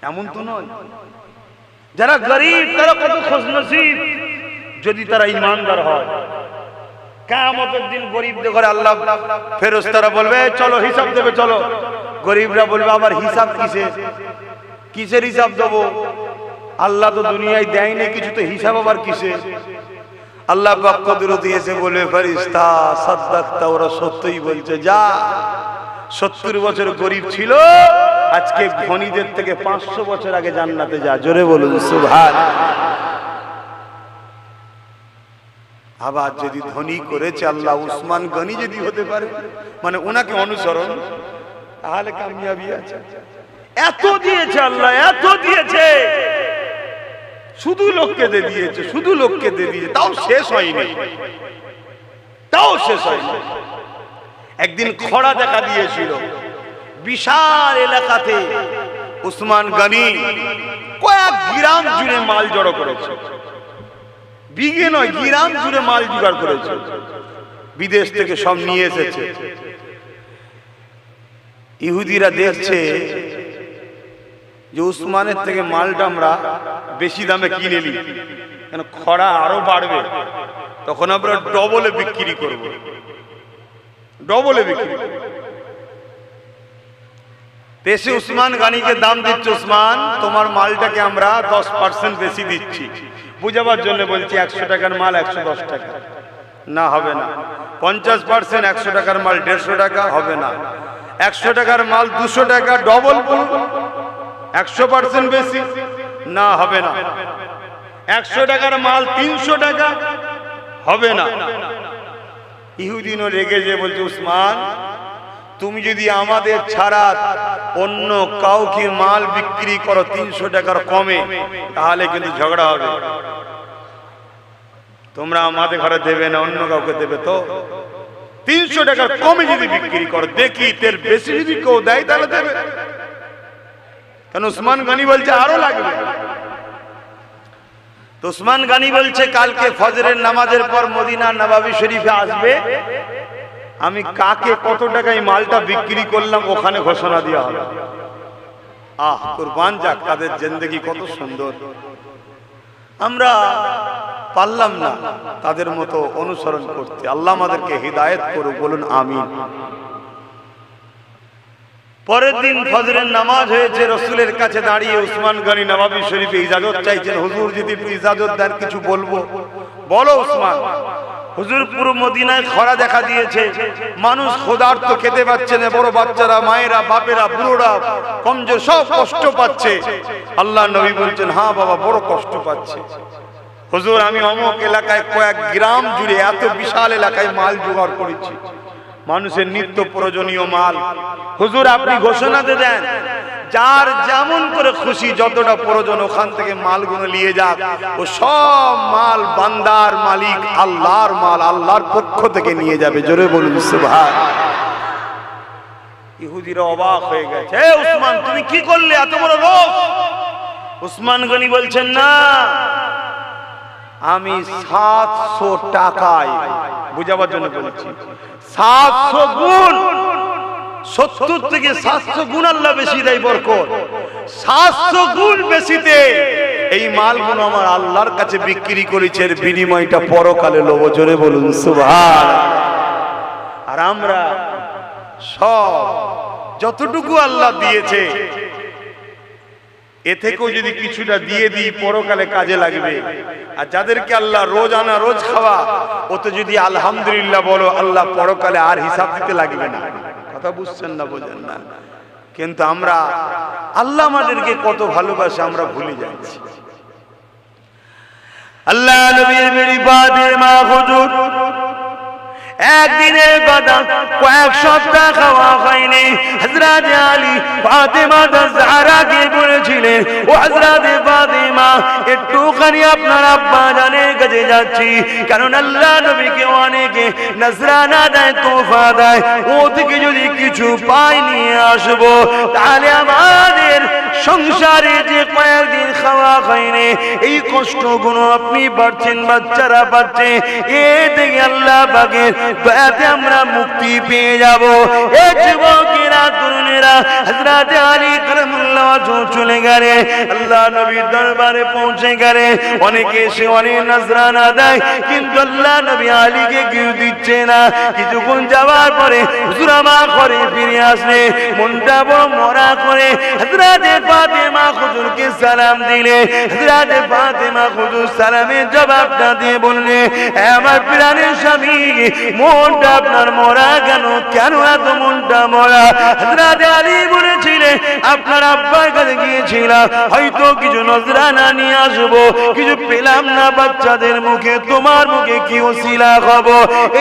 এমন তো নয়। যারা গরিব তারা কত খুশনসিব, যদি তারা ইমানদার হয়। কিয়ামতের দিন গরিবদের ঘরে আল্লাহ ফেরেশতারা বলবে চলো হিসাব দেবে, চলো। গরিবরা বলবে আবার হিসাব কিসের হিসাব দেবো? আল্লাহ তো দুনিয়ায় দেয়নি কিছু, তো হিসাব আবার কিসে? আল্লাহ পাক কদর দিয়েছে বলে ফেরেশতা সাদ্দাকতা, ওরা সত্যই বলছে। যা 70 বছর গরিব ছিল, আজকে ধনীদের থেকে 500 বছর আগে জান্নাতে যা। জোরে বলুন সুবহানাল্লাহ। আবার যদি ধনী করেছে আল্লাহ, উসমান গনি যদি হতে পারে, মানে ওনাকে অনুসরণ, তাহলে কামিয়াবি আছে। এত দিয়েছে আল্লাহ, এত দিয়েছে, শুধু লোককে দিয়ে দিয়েছে, শুধু লোককে দিয়ে দিয়েছে, তাও শেষ হয়নি, তাও শেষ হয়নি। একদিন খরা দেখা দিয়েছিল বিশাল এলাকাতে। উসমান গনি কয়েক গ্রাম জুড়ে মাল জড়ো করেছে, বিঘে নয় গ্রাম জুড়ে মাল জোগাড় করেছে, বিদেশ থেকে সব নিয়ে এসেছে। ইহুদিরা দেখছে যে উসমানের থেকে মালটা আমরা বেশি দামে কিনে নিই, কেন খরা আরো বাড়বে, তখন আমরা ডবলে বিক্রি করব, ডবলে বিক্রি। দেশে উসমান গনিকে দাম দিচ্ছে, উসমান তোমার মালটাকে আমরা 10% বেশি দিচ্ছি। বুঝাবার জন্য বলছি 100 টাকার মাল 110 টাকা, না হবে না। 50% 100 টাকার মাল 150 টাকা, হবে না। 100 টাকার মাল 200 টাকা, ডবল বলবো, 100% বেশি, না হবে না। 100 টাকার মাল 300 টাকা, হবে না। ইহুদিনও রেগে যে বলছে উসমান, তুমি যদি আমাদের ছাড়া অন্য কাউকে মাল বিক্রি করো 300 টাকার কমে, তাহলে কিন্তু ঝগড়া হবে। তোমরা আমাদের ঘরে দেবে না, অন্য কাউকে দেবে তো? 300 টাকার কমে যদি বিক্রি করো, দেখি এর বেশি যদি কেউ দেয় তাহলে দেবে। কারণ উসমান গনি বলছে আরো লাগবে। তো উসমান গনি বলছে কালকে ফজরের নামাজের পর মদিনা নববী শরীফে আসবে, আমি কাকে কত টাকায় মালটা বিক্রি করলাম ওখানে ঘোষণা দেওয়া হবে। কুরবান যাক তাদের জিন্দেগি কত সুন্দর। আমরা পারলাম না তাদের মতো অনুসরণ করতে। আল্লাহ আমাদেরকে হিদায়াত করুক, বলুন আমিন। পরের দিন ফজরের নামাজ হয়েছে, রাসূলের কাছে দাঁড়িয়ে উসমান গনি নববী শরীফে ইজাজত চাইছেন। হুজুর যদি একটু ইজাজত দেন কিছু বলবো। বলো উসমান। হুজুর পুরো মদিনায় খরা দেখা দিয়েছে, মানুষ ক্ষুধার্ত, খেতে পাচ্ছে না, বড় বাচ্চারা, মায়েরা, বাপেরা, বুড়োরা, কমজোর সব কষ্ট পাচ্ছে। আল্লাহ নবী বলছেন হ্যাঁ বাবা বড় কষ্ট পাচ্ছে। হুজুর আমি অমুক এলাকায় কয়েক গ্রাম জুড়ে এত বিশাল এলাকায় মাল জোগাড় করেছি, মানুষের নিত্য প্রয়োজনীয় মাল। হুজুর আপনি ঘোষণা দেন, যার যেমন করে খুশি যতটা প্রয়োজন ওখান থেকে মালগুলো নিয়ে যাক। ও সব মাল বান্দার মালিক আল্লাহর মাল, আল্লাহর পক্ষ থেকে নিয়ে যাবে। জোরে বলুন সুবহানাল্লাহ। ইহুদিরা অবাক হয়ে গেছে, হে উসমান তুমি কি করলে, এত বড় লোক? উসমান গনি বলছেন না, আমি 700 টাকায়, বুঝাবার জন্য বলছি, 700 গুণ, 70 থেকে 700 গুণ আল্লাহ বেশি দেয় বরকত। 700 গুণ বেশিতে এই মালগুলো আমার আল্লাহর কাছে বিক্রি করেছে, এর বিনিময়টা পরকালে লব। জোরে বলুন সুবহানাল্লাহ। আর আমরা সব যতটুকু আল্লাহ দিয়েছে এ থেকেও যদি কিছুটা দিয়ে দিই পরকালে কাজে লাগবে। আর যাদেরকে আল্লাহ রোজ আনা রোজ খাওয়া, ও তো যদি আলহামদুলিল্লাহ বলো, আল্লাহ পরকালে আর হিসাব দিতে লাগবে না। কথা বুঝছেন না, বোঝেন না? কিন্তু আমরা আল্লাহ আমাদেরকে কত ভালোবাসে আমরা ভুলে যাচ্ছি। আল্লাহ নবীর মেরি ফাতেমা হুজুর একদিনের কথা, কয়েক সপ্তাহ খাওয়া হয়নি। হযরত আলী ফাতেমা জাহরাকে বলেছিলেন, ও হযরত ফাতেমা একটুখানি আপনার আব্বা জানের কাছে যাচ্ছি, কারণ আল্লাহ নবীকে অনেকে নজরানা দেয়, তোফা দেয়, ও থেকে যদি কিছু পাই নিয়ে আসবো, তাহলে আমাদের সংসারে যে কয়েকদিন খাওয়া হয়নি এই কষ্টগুলো আপনি পাচ্ছেন, বাচ্চারা পাচ্ছে, এ থেকে আল্লাহ পাকের দয়াতে আমরা মুক্তি পেয়ে যাব। এ যুবকেরা, তরুণেরা, হযরত আলী কারামাল্লাহু ওয়াজহু চলে গেলে, আল্লাহ নবীর দরবারে পৌঁছে গেলে, অনেকে এসে অনেক নজরানা দেয়, কিন্তু আল্লাহ নবী আলীকে কেউ দিচ্ছে না। কিছুক্ষণ যাওয়ার পরে হুজুর আমার ঘরে ফিরে আসলে মনটা বড় মরা করে হযরত ফাতেমা হুজুরকে সালাম দিলে। হযরত ফাতেমা হুজুর সালামের জবাবটা দিয়ে বললে, আমার প্রাণের স্বামী মনটা আপনার মরা কেন, কেন এত মনটা মরা? হযরত আলী বলেছিলেন, আপনার আব্বার কাছে গিয়েছিলাম, হয়তো কিছু নজরানা নিয়ে আসবো, কিছু পেলাম না বাচ্চাদের মুখে, তোমার মুখে কি ওসিলা হব,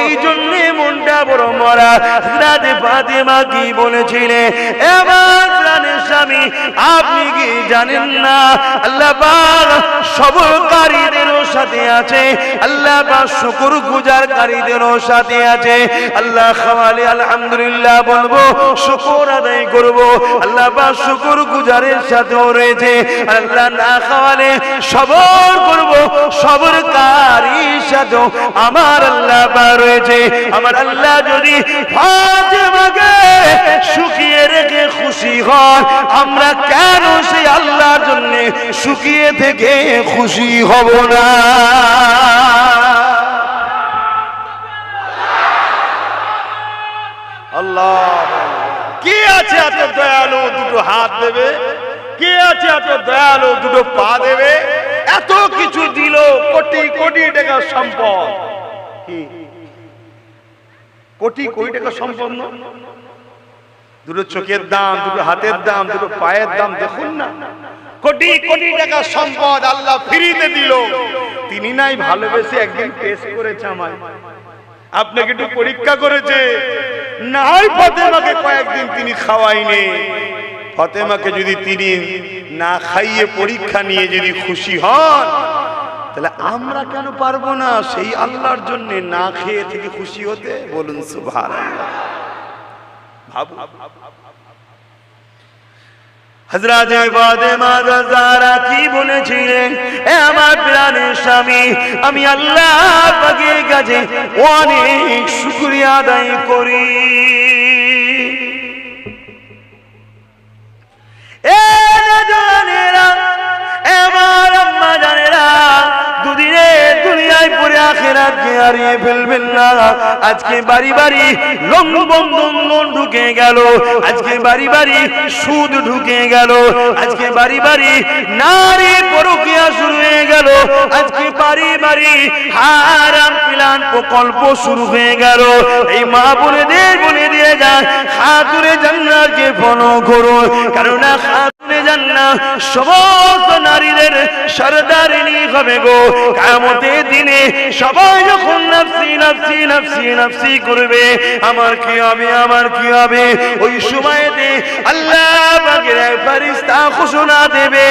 এই জন্য মনটা বড় মরা। হযরত ফাতেমা কি বলেছিলেন, আমার প্রাণের স্বামী আপনি কি জানেন না আল্লাহ পাক সবরকারীদেরও সাথে আছে, আল্লাহ পাক শুকরগুজারকারীদেরও সাথে আছে। আল্লাহ খাওয়ালে আলহামদুলিল্লাহ বলবো, শুকর আদায় করব, আল্লাহ পাক শুকরগুজারের সাথেও রয়েছে। আল্লাহ না খাওয়ালে সবর করব, সবরকারীর সাথেও আমার আল্লাহ পাক রয়েছে। আমার আল্লাহ যদি ফাতেমাকে শুকিয়ে রেখে খুশি হয়, আমরা কেন সেই আল্লাহর জন্য শুকিয়ে থেকে খুশি হব না? আল্লাহ কে আছে এত দয়ালু দুটো হাত দেবে? কে আছে এত দয়ালু দুটো পা দেবে? এত কিছু দিল, কোটি কোটি টাকা সম্পদ, কি কোটি কোটি টাকা সম্পদ না? দুটো চোখের দাম, দুটো হাতের দাম, দুটো পায়ের দাম দেখুন না। কোটি কোটি টাকা সম্পদ আল্লাহ ফ্রিতে দিল। তিনি নাই ভালোবেসে একদিন টেস্ট করেছে আমায়, আপনাকে একটু পরীক্ষা করেছে, নাই ফাতেমাকে কয়েকদিন তিনি খাওয়াইনি। ফাতেমাকে যদি তিনি না খাইয়ে পরীক্ষা নিয়ে যদি খুশি হন, তাহলে আমরা কেন পারবো না সেই আল্লাহর জন্য না খেয়ে থেকে খুশি হতে? বলুন সুবহানাল্লাহ। ভাবু হযরত ফাতেমা যারা কি বলেছিলেন, এ আমার প্রাণের স্বামী, আমি আল্লাহ পাকের কাছে অনেক শুকরিয়া আদায় করি। এ জানেরা, আমার আম্মা জানেরা, দুদিনে দুনিয়ায় পরে আখিরাতকে হারিয়ে ফেলবেন না। আজকে বাড়ি বাড়ি লংবন্ধন ঢুকে গেল, আজকে বাড়ি বাড়ি সুদ ঢুকে গেল, আজকে বাড়ি বাড়ি নারী পরকীয়া শুরু হয়ে গেল, আজকে বাড়ি বাড়ি হারাম প্ল্যান প্রকল্প শুরু হয়ে গেল। এই মা বোনেদের বলে দিয়ে যায়, খাতুনে জান্নাতকে ফলো করুন, কারণ খাতুনে জান্নাত সমস্ত নারীদের সরদারিনী হবে গো। কিয়ামতের দিনে সবাই যখন নফসি নফসি নফসি নফসি করবে, আমার কি হবে, আমার কি হবে, ওই সময়তে আল্লাহ পাকের ফেরেশতা ঘোষণা দেবে,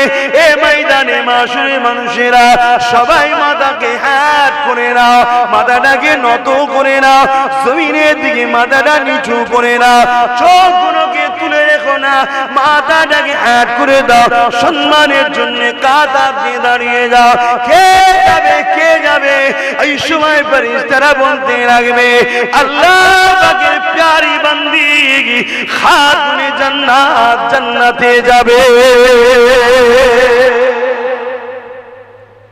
এ ময়দানে মাশরে মানুষেরা সবাই মাথাকে হাত করে নাও, মাথাটাকে নত করে নাও, জমিনের দিকে মাথাটা নিচু করে নাও, চোখগুলোকে তুলে রেখো না, মাথাটাকে হাত করে দাও, সম্মানের জন্য কাঁধা দিয়ে দাঁড়িয়ে যাও। কে যাবে, কে যাবে? এই সময় ফেরেশতারা বলতে লাগবে, আল্লাহ পাকের প্যারি বান্দি খাতুনে জান্নাত জান্নাতে যাবে।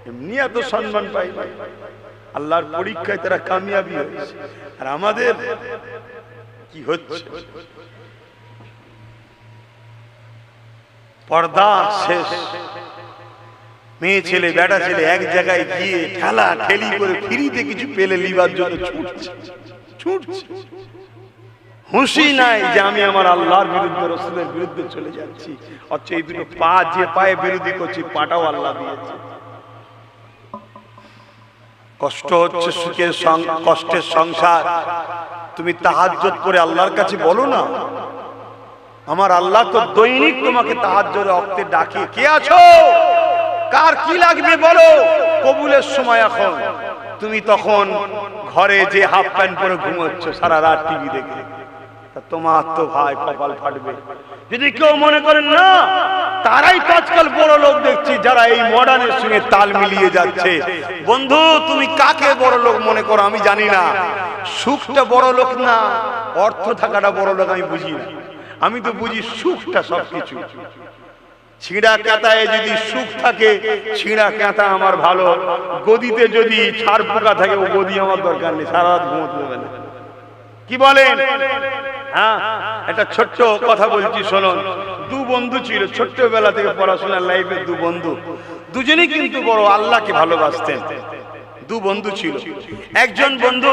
এমনি এত সম্মান পাই, আল্লাহর পরীক্ষায় তারা কামিয়াবি হয়েছে। আর আমাদের কি হচ্ছে? পর্দা শেষ, মেয়ে ছেলে বেটা ছেলে এক জায়গায় গিয়ে ঠেলা ঠেলি করে ফ্রিতে কিছু পেলে লিবার জন্য ছুটছে ছুটছে, হুঁশি নাই যে আমি আমার আল্লাহর বিরুদ্ধে, রাসূলের বিরুদ্ধে চলে যাচ্ছি। অথচ এই দুটো পা যে পায়ে বিরোধী করছি, পাটাও আল্লাহ দিয়েছে। কষ্ট হচ্ছে, সুখের কষ্টের সংসার, তুমি তাহাজ্জুদ করে আল্লাহর কাছে বলো না। আমার আল্লাহ তো দৈনিক তোমাকে তাহাজ্জুদের ওয়াক্তে ডাকে, কে আছো, কার কি লাগবে বলো। কবুলের সময় এখন, তুমি তখন ঘরে যে হাফ প্যান্ট পরে ঘুমোচ্ছ সারা রাত টিভি দেখে, তোমার তো ভাই কপাল ফাটবে। যদি কেউ মনে করেন না, তারাই তো আজকাল বড় লোক দেখছি, যারা এই মডার্নের সঙ্গে তাল মিলিয়ে যাচ্ছে। বন্ধু, তুমি কাকে বড় লোক মনে করো আমি জানি না। সুখটা বড় লোক না, অর্থ থাকাটা বড় লোক আমি বুঝি না। আমি তো বুঝি সুখটা সবকিছু। ছিঁড়া কাঁথায় যদি সুখ থাকে, ছিঁড়া কাঁথা আমার ভালো। গদিতে যদি ছাড় পোকা থাকে, ও গদি আমার দরকার নেই, সারা রাত ঘুমোতে দেবে না। কি বলেন? হ্যাঁ, একটা ছোট্ট কথা বলছি শুনুন। দু বন্ধু ছিল ছোট্টবেলা থেকে পড়াশোনার লাইফে, দু বন্ধু, দুজনেই কিন্তু বড় আল্লাহকে ভালোবাসতেন। দু বন্ধু ছিল, একজন বন্ধু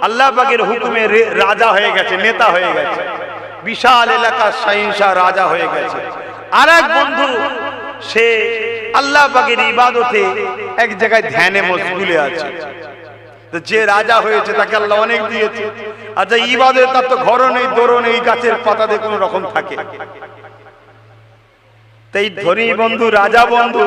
আল্লাহ পাকের হুকুমে রাজা হয়ে গেছে, নেতা হয়ে গেছে, বিশাল এলাকার শাহিনশাহ রাজা হয়ে গেছে। আর এক বন্ধু, সে আল্লাহ পাকের ইবাদতে এক জায়গায় ধ্যানে মশগুলে আছে। যে রাজা হয়েছে তাকে আল্লাহ অনেক দিয়েছে, আর যে ইবাদত তার তো ঘরও নেই, দোরও নেই, গাছের পাতাতে কোনো রকম থাকে। তাই ধনী বন্ধু, রাজা বন্ধু,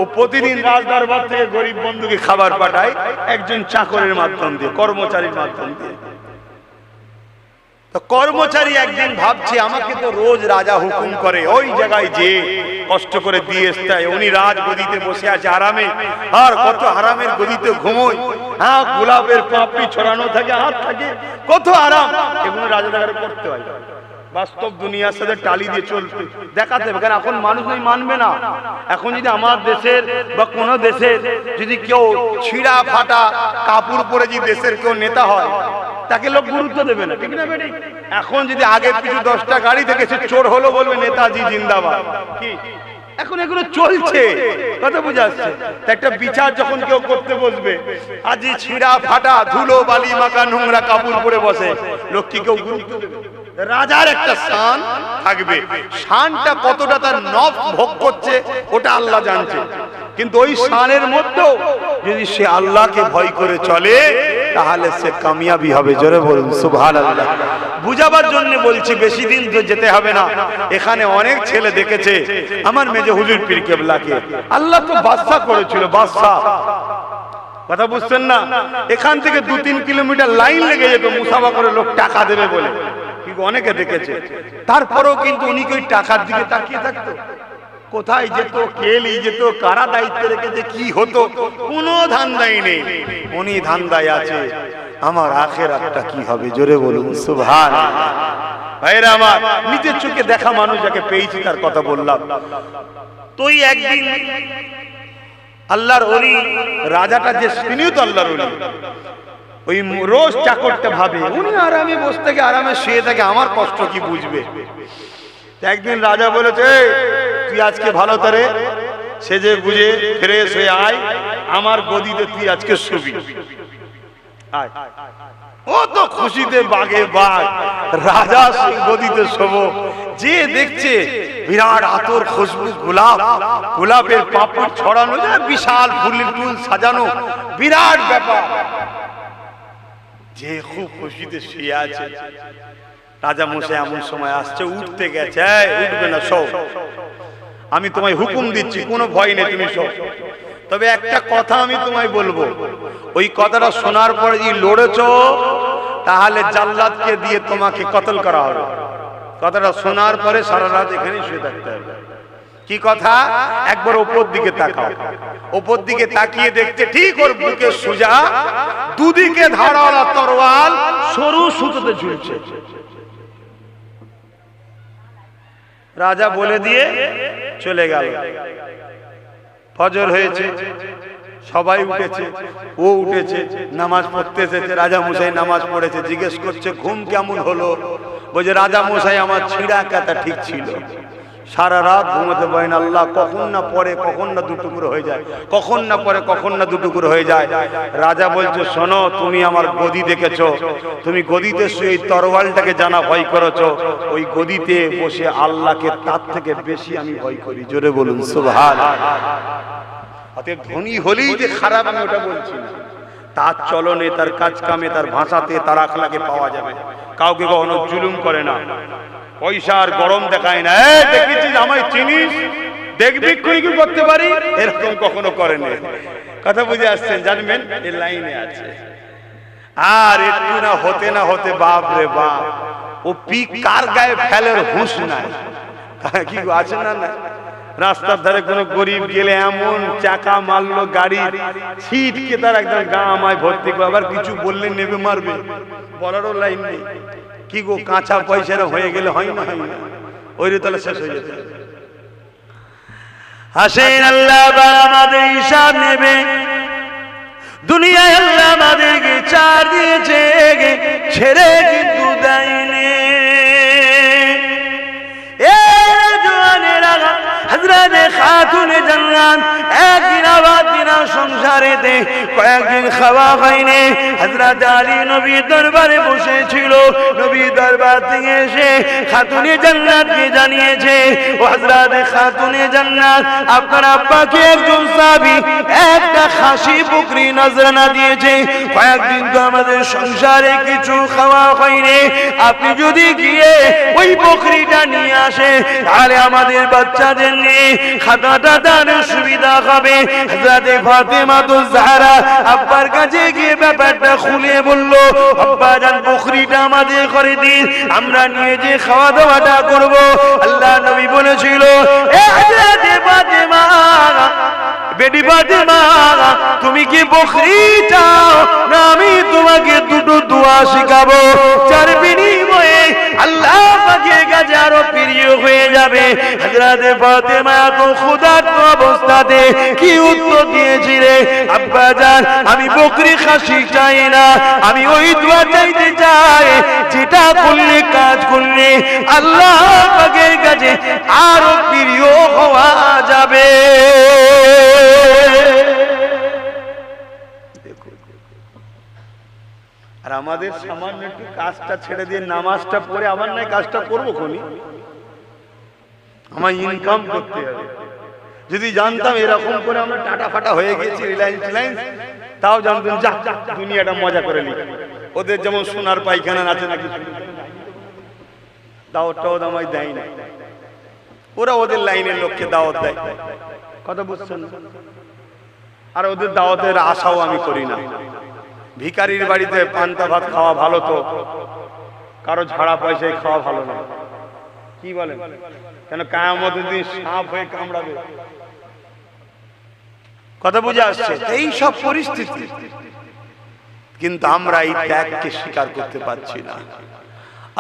ও প্রতিদিন রাজ দরবার থেকে গরিব বন্ধুকে খাবার পাঠায় একজন চাকরের মাধ্যম দিয়ে, কর্মচারীর মাধ্যম দিয়ে। তো কর্মচারী একদিন ভাবছে, আমাকে তো রোজ রাজা হুকুম করে ওই জায়গায় যে কষ্ট করে দিয়ে আসতে, উনি রাজ গদিতে বসে আছে আরামে, আর কত আরামের গদিতে ঘুমোয়, হ্যাঁ গোলাপের পাপড়ি ছড়ানো থাকে, হাত থাকে, কত আরাম। এগুলো রাজা দেখারে করতে হয়, বাস্তব দুনিয়ার সাথে টালি দিয়ে চলতে দেখাতে হবে। কারণ এখন মানুষ নেই, মানবে না। এখন যদি আমার দেশের বা কোন দেশের যদি কেউ ছিঁড়া ফাটা কাপড় পরে যদি দেশের কেউ নেতা হয়, তাকে লোক গুরুত্ব দেবে না, ঠিক না বেটি? এখন যদি আগে পিছু 10টা গাড়ি থেকে সে চোর হলো, বলবে নেতাজি জিন্দাবাদ। কি এখন এগুলো চলছে, কথা বুঝা যাচ্ছে? একটা বিচার যখন কেউ করতে বসবে, আজ ছিঁড়া ফাটা ধুলো বালি মাখা নোংরা কাপড় পরে বসে, লোক কি কেউ গুরুত্ব দেবে? রাজার একটা শান থাকবে, শানটা কতটা তার নফস ভোগ করছে ওটা আল্লাহ জানছে। কিন্তু ওই শানের মধ্যেও যদি সে আল্লাহকে ভয় করে চলে, তাহলে সে কামিয়াবি হবে। জোরে বলুন সুবহানাল্লাহ। বুঝাবার জন্য বলছি, বেশি দিন তো যেতে হবে না। এখানে অনেক ছেলে দেখেছে আমার মেজে হুজুর পীর কেবলাকে আল্লাহ তো বাদশা করেছিল, বাদশা। কথা বুঝছেন না? এখান থেকে 2-3 কিলোমিটার লাইন লেগে যেত মুসাফা করে লোক টাকা দেবে বলে, কিন্তু অনেকে দেখেছে। তারপরেও কিন্তু উনি কি ওই টাকার দিকে তাকিয়ে থাকতো? কোথায় যেত, কে নিয়ে যেত, কারা দায়িত্ব রেখেছে, কি হতো, কোনো ধান্দাই নেই। উনি ধান্দায় আছে আমার আখিরাতটা কি হবে। জোরে বলুন সুবহানাল্লাহ। ভাইরা আমার, নিজের চোখে দেখা মানুষ যাকে পেয়েছি তার কথা বললাম। তুই একদিন আল্লাহর ওলি রাজাটা যে, তিনিও তো আল্লাহর ওলি, ওই রোজ চাকরটা ভাবে উনি আরামে বসে থেকে আরামে শুয়ে থাকে, আমার কষ্ট কি বুঝবে। একদিন রাজা বলেছে, তুই আজকে ভালো তারে সেজে বুঝে ফ্রেশ হয়ে আয়, আমার গদিতে তুই আজকে শুবি। আয়। ও তো খুশিতে বাগে বাগ, রাজা সেই গদিতে শোবো। যে দেখছে বিরাট আতর খুশবু, গোলাপ, গোলাপের পাপড় ছড়ানো, বিশাল ফুলের টুল সাজানো, বিরাট ব্যাপার। যে খুব খুশিতে শুয়ে আছে। রাজা মশাই এমন সময় আসছে, উঠতে গেছে। উঠবে না, শো, আমি তোমায় হুকুম দিচ্ছি, কোনো ভয় নেই, তুমি শো। তবে একটা কথা আমি তোমায় বলবো, ওই কথাটা শোনার পরে যদি লড়েছো তাহলে জাল্লাদকে দিয়ে তোমাকে কতল করা হবে। কথাটা শোনার পরে সারা রাত এখানে শুয়ে থাকতে হবে। কি কথা? একবার উপর দিকে তাকাও। উপর দিকে তাকিয়ে দেখতে ঠিক ওর বুকে সোজা দুদিকে ধারাওয়ালা তরোয়াল সরু সুতোতে ঝুলছে। রাজা বলে দিয়ে চলে গেল। ফজর হয়েছে, সবাই উঠেছে, ও উঠেছে, নামাজ পড়তে এসেছে। রাজা মশাই নামাজ পড়েছে, জিজ্ঞেস করছে ঘুম কেমন হলো? বলছে রাজা মশাই আমার ছিঁড়া কাটা ঠিক ছিল, সারা রাত ঘুমাতে পারি না, আল্লাহ কখন না পরে কখন না দুটুকরো হয়ে যায়, কখন না পরে কখন না দুটুকরো হয়ে যায়। রাজা বলছে শোনো, তুমি আমার গদি দেখেছো, তুমি গদিতে শুয়ে তরোয়ালটাকে জানা ভয় করেছো, ওই গদিতে বসে আল্লাহকে তার থেকে বেশি আমি ভয় করি। জোরে বলুন সুবহানাল্লাহ। অতএব ধনী হলেই যে খারাপ আমি ওটা বলছি না, তার চলনে, তার কাজ কামে, তার ভাষাতে, তার আখলাকে পাওয়া যাবে। কাউকে কখনো জুলুম করে না, পয়সার গরম দেখায় না। দেখেছিস আমায় চিনিস, দেখবি কি করতে পারি, এরকম কখনো করে না। কথা বুঝে আসছেন? জানবেন এই লাইনে আছে। আর একটু না হতে না হতে বাপ রে বাপ, ও পিক কার গায়ে ফেলের হুঁশ নাই। কি আছে না? না, রাস্তার ধারে কোনো গরিব গেলে এমন চাকা মারলো গাড়ি, ছিটকে তার একদম গা আমায় ভর্তি করে, আবার কিছু বললে নেবে মারবে, বলারও লাইন নেই। কি গো, কাঁচা পয়সার হয়ে গেলে হয় না, হয় না, ওই রে তাহলে শেষ হয়ে যেতে। হাসেন আল্লাহ আমাদের হিসাব নেবে। দুনিয়ায় আল্লাহ আমাদেরকে চার দিয়েছে, ছেড়ে কিন্তু দেয়নি। হযরতে খাতুনে জান্নাত একদিন আবার দিনা সংসারেতে কয়েকদিন খাওয়া হয়নি। হযরত আলী নবীর দরবারে বসেছিল, নবীর দরবার থেকে এসে খাতুনে জান্নাতকে জানিয়েছে, ও হযরতে খাতুনে জান্নাত, আপনার আব্বাকে একজন সাহাবী একটা খাসি বকরি নজরানা দিয়েছে, কয়েকদিন তো আমাদের সংসারে কিছু খাওয়া হয়নি, আপনি যদি গিয়ে ওই বকরিটা নিয়ে আসে তাহলে আমাদের বাচ্চাদের নিয়ে খানাটা দানের সুবিধা হবে। হযরতে ফাতেমা জাহরা আব্বার কাছে গিয়ে ব্যাপারটা খুলে বলল, আব্বা জান বকরিটা আমাদের করে দিন, আমরা নিয়ে যে খাওয়া দাওয়াটা করব। আল্লাহ নবী বলেছিল, এ হযরতে ফাতেমা, বেটি ফাতেমা, তুমি কি বকরি চাও না আমি তোমাকে দুটো দোয়া শিখাবো, যার বিনিময়ে আল্লাহ পাকের কাছে আরো প্রিয় হয়ে যাবে। হযরতে ফাতেমা তো ক্ষুধার্ত অবস্থাতে কি উত্তর দিয়েছিলে, আব্বা জান আমি বকরি খাসি চাই না, আমি ওই দোয়া চাইতে চাই যেটা করলে, কাজ করলে আল্লাহ পাকের কাছে আরো প্রিয় হওয়া যাবে। আর আমাদের সামান্য একটু কাজটা ছেড়ে দিয়ে নামাজটা পড়ে আবার নাই কাজটা করবো কোনি, আমার ইনকাম করতে হবে। যদি জানতাম এরকম করে আমরা টাটা ফাটা হয়ে গেছি, রিলায়েন্স তাও জানতেন যা দুনিয়াটা মজা করে নি। ওদের যেমন সোনার পায়খানা আছে নাকি, দাওয়াতটাও আমায় দেয় না, ওরা ওদের লাইনের লোককে দাওয়াত দেয়। কথা বুঝছেন? আর ওদের দাওয়াতের আশাও আমি করি না। ভিখারির বাড়িতে পান্তা ভাত খাওয়া ভালো, তো কারো ঝাড়া পয়সায় খাওয়া ভালো না। কি বলেন? কেন কিয়ামতের দিন সাপ হয়ে কামড়াবে। কথা বুঝে আসছে? এই সব পরিস্থিতি, কিন্তু আমরা এই ত্যাগকে স্বীকার করতে পারছি না।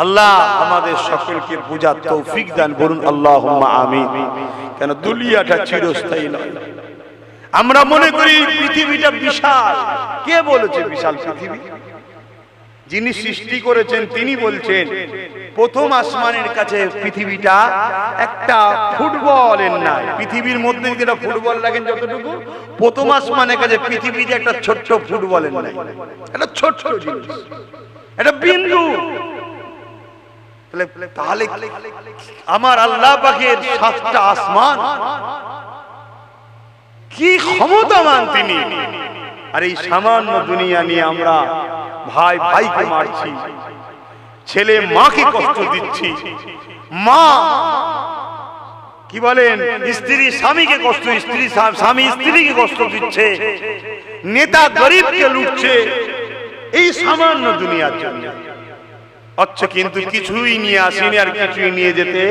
আল্লাহ আমাদের সকলকে বুঝার তৌফিক দান, বলুন আল্লাহুম্মা আমিন। কেন দুনিয়াটা চিরস্থায়ী নয়। আমরা মনে করি পৃথিবীটা বিশাল। কে বলেছে বিশাল পৃথিবী? যিনি সৃষ্টি করেছেন তিনি বলছেন প্রথম আসমানের কাছে পৃথিবীটা একটা ফুটবলের নাই। পৃথিবীর মধ্যে যেটা ফুটবল লাগেন যতটুকু, প্রথম আসমানের কাছে পৃথিবীতে একটা ছোট্ট ফুটবলের নাই, একটা ছোট্ট জিনিস, একটা বিন্দু। তাহলে আমার আল্লাহ পাকের সাতটা আসমান, কি ক্ষমতাবান তিনি। আর এই সামান্য দুনিয়া নিয়ে আমরা ভাই ভাইকে মারছি, ছেলে মাকে কষ্ট দিচ্ছি, মা কি বলেন স্ত্রী স্বামীকে কষ্ট, স্ত্রী স্বামী স্ত্রীকে কষ্ট দিচ্ছে, নেতা গরিবকে লুটছে এই সামান্য দুনিয়ার জন্য। আচ্ছা, কিন্তু কিছুই নিয়ে আসিনি আর কিছুই নিয়ে যেতে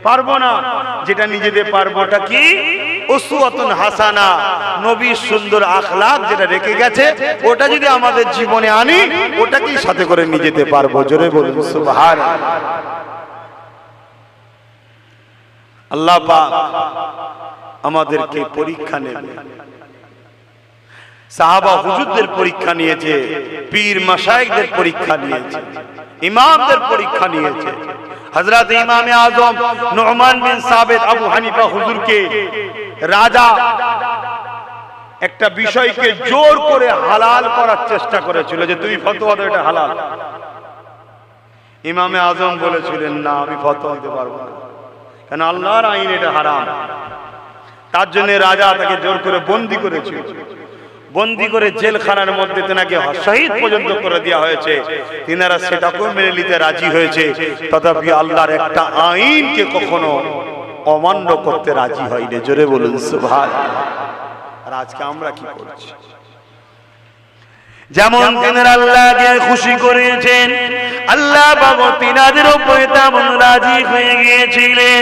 পারবো না। যেটা নিয়ে যেতে পারবোটা কি? উসওয়াতুন হাসানা, নবীর সুন্দর আখলাক যেটা রেখে গেছে, ওটা যদি আমাদের জীবনে আনি, ওটাকেই সাথে করে নিয়ে যেতে পারবো। জোরে বলুন সুবহানাল্লাহ। আল্লাহ পাক আমাদেরকে পরীক্ষা নেবে। সাহাবা হুজুরদের পরীক্ষা নিয়েছে, পীর মাশায়েখদের পরীক্ষা নিয়েছে, ইমামদের পরীক্ষা নিয়েছে। হযরত ইমামে আযম নু'মান বিন সাবিত আবু হানিফা হুজুরকে রাজা একটা বিষয়কে জোর করে হালাল করার চেষ্টা করেছিল, যে তুমি ফতোয়া দাও এটা হালাল। ইমামে আযম বলেছিলেন না, আমি ফতোয়া দিতে পারবো না, কারণ আল্লাহর আইন এটা হারাম। তার জন্য রাজা তাকে জোর করে বন্দী করেছিল। বন্দী করে জেলখানার মধ্যে তেনাকে শহীদ পর্যন্ত করে দেওয়া হয়েছে। তিনারা সেটাকেও মেনে নিতে রাজি হয়েছে, তথাপি আল্লাহর একটা আইনকে কখনো অমান্য করতে রাজি হয়নি। জোরে বলুন সুবহানাল্লাহ। আর আজকে আমরা কি করছি? যেমন তিনারা আল্লাহকে খুশি করেছেন, আল্লাহ বাবা তিনাদের উপরে তেমন রাজি হয়ে গিয়েছিলেন।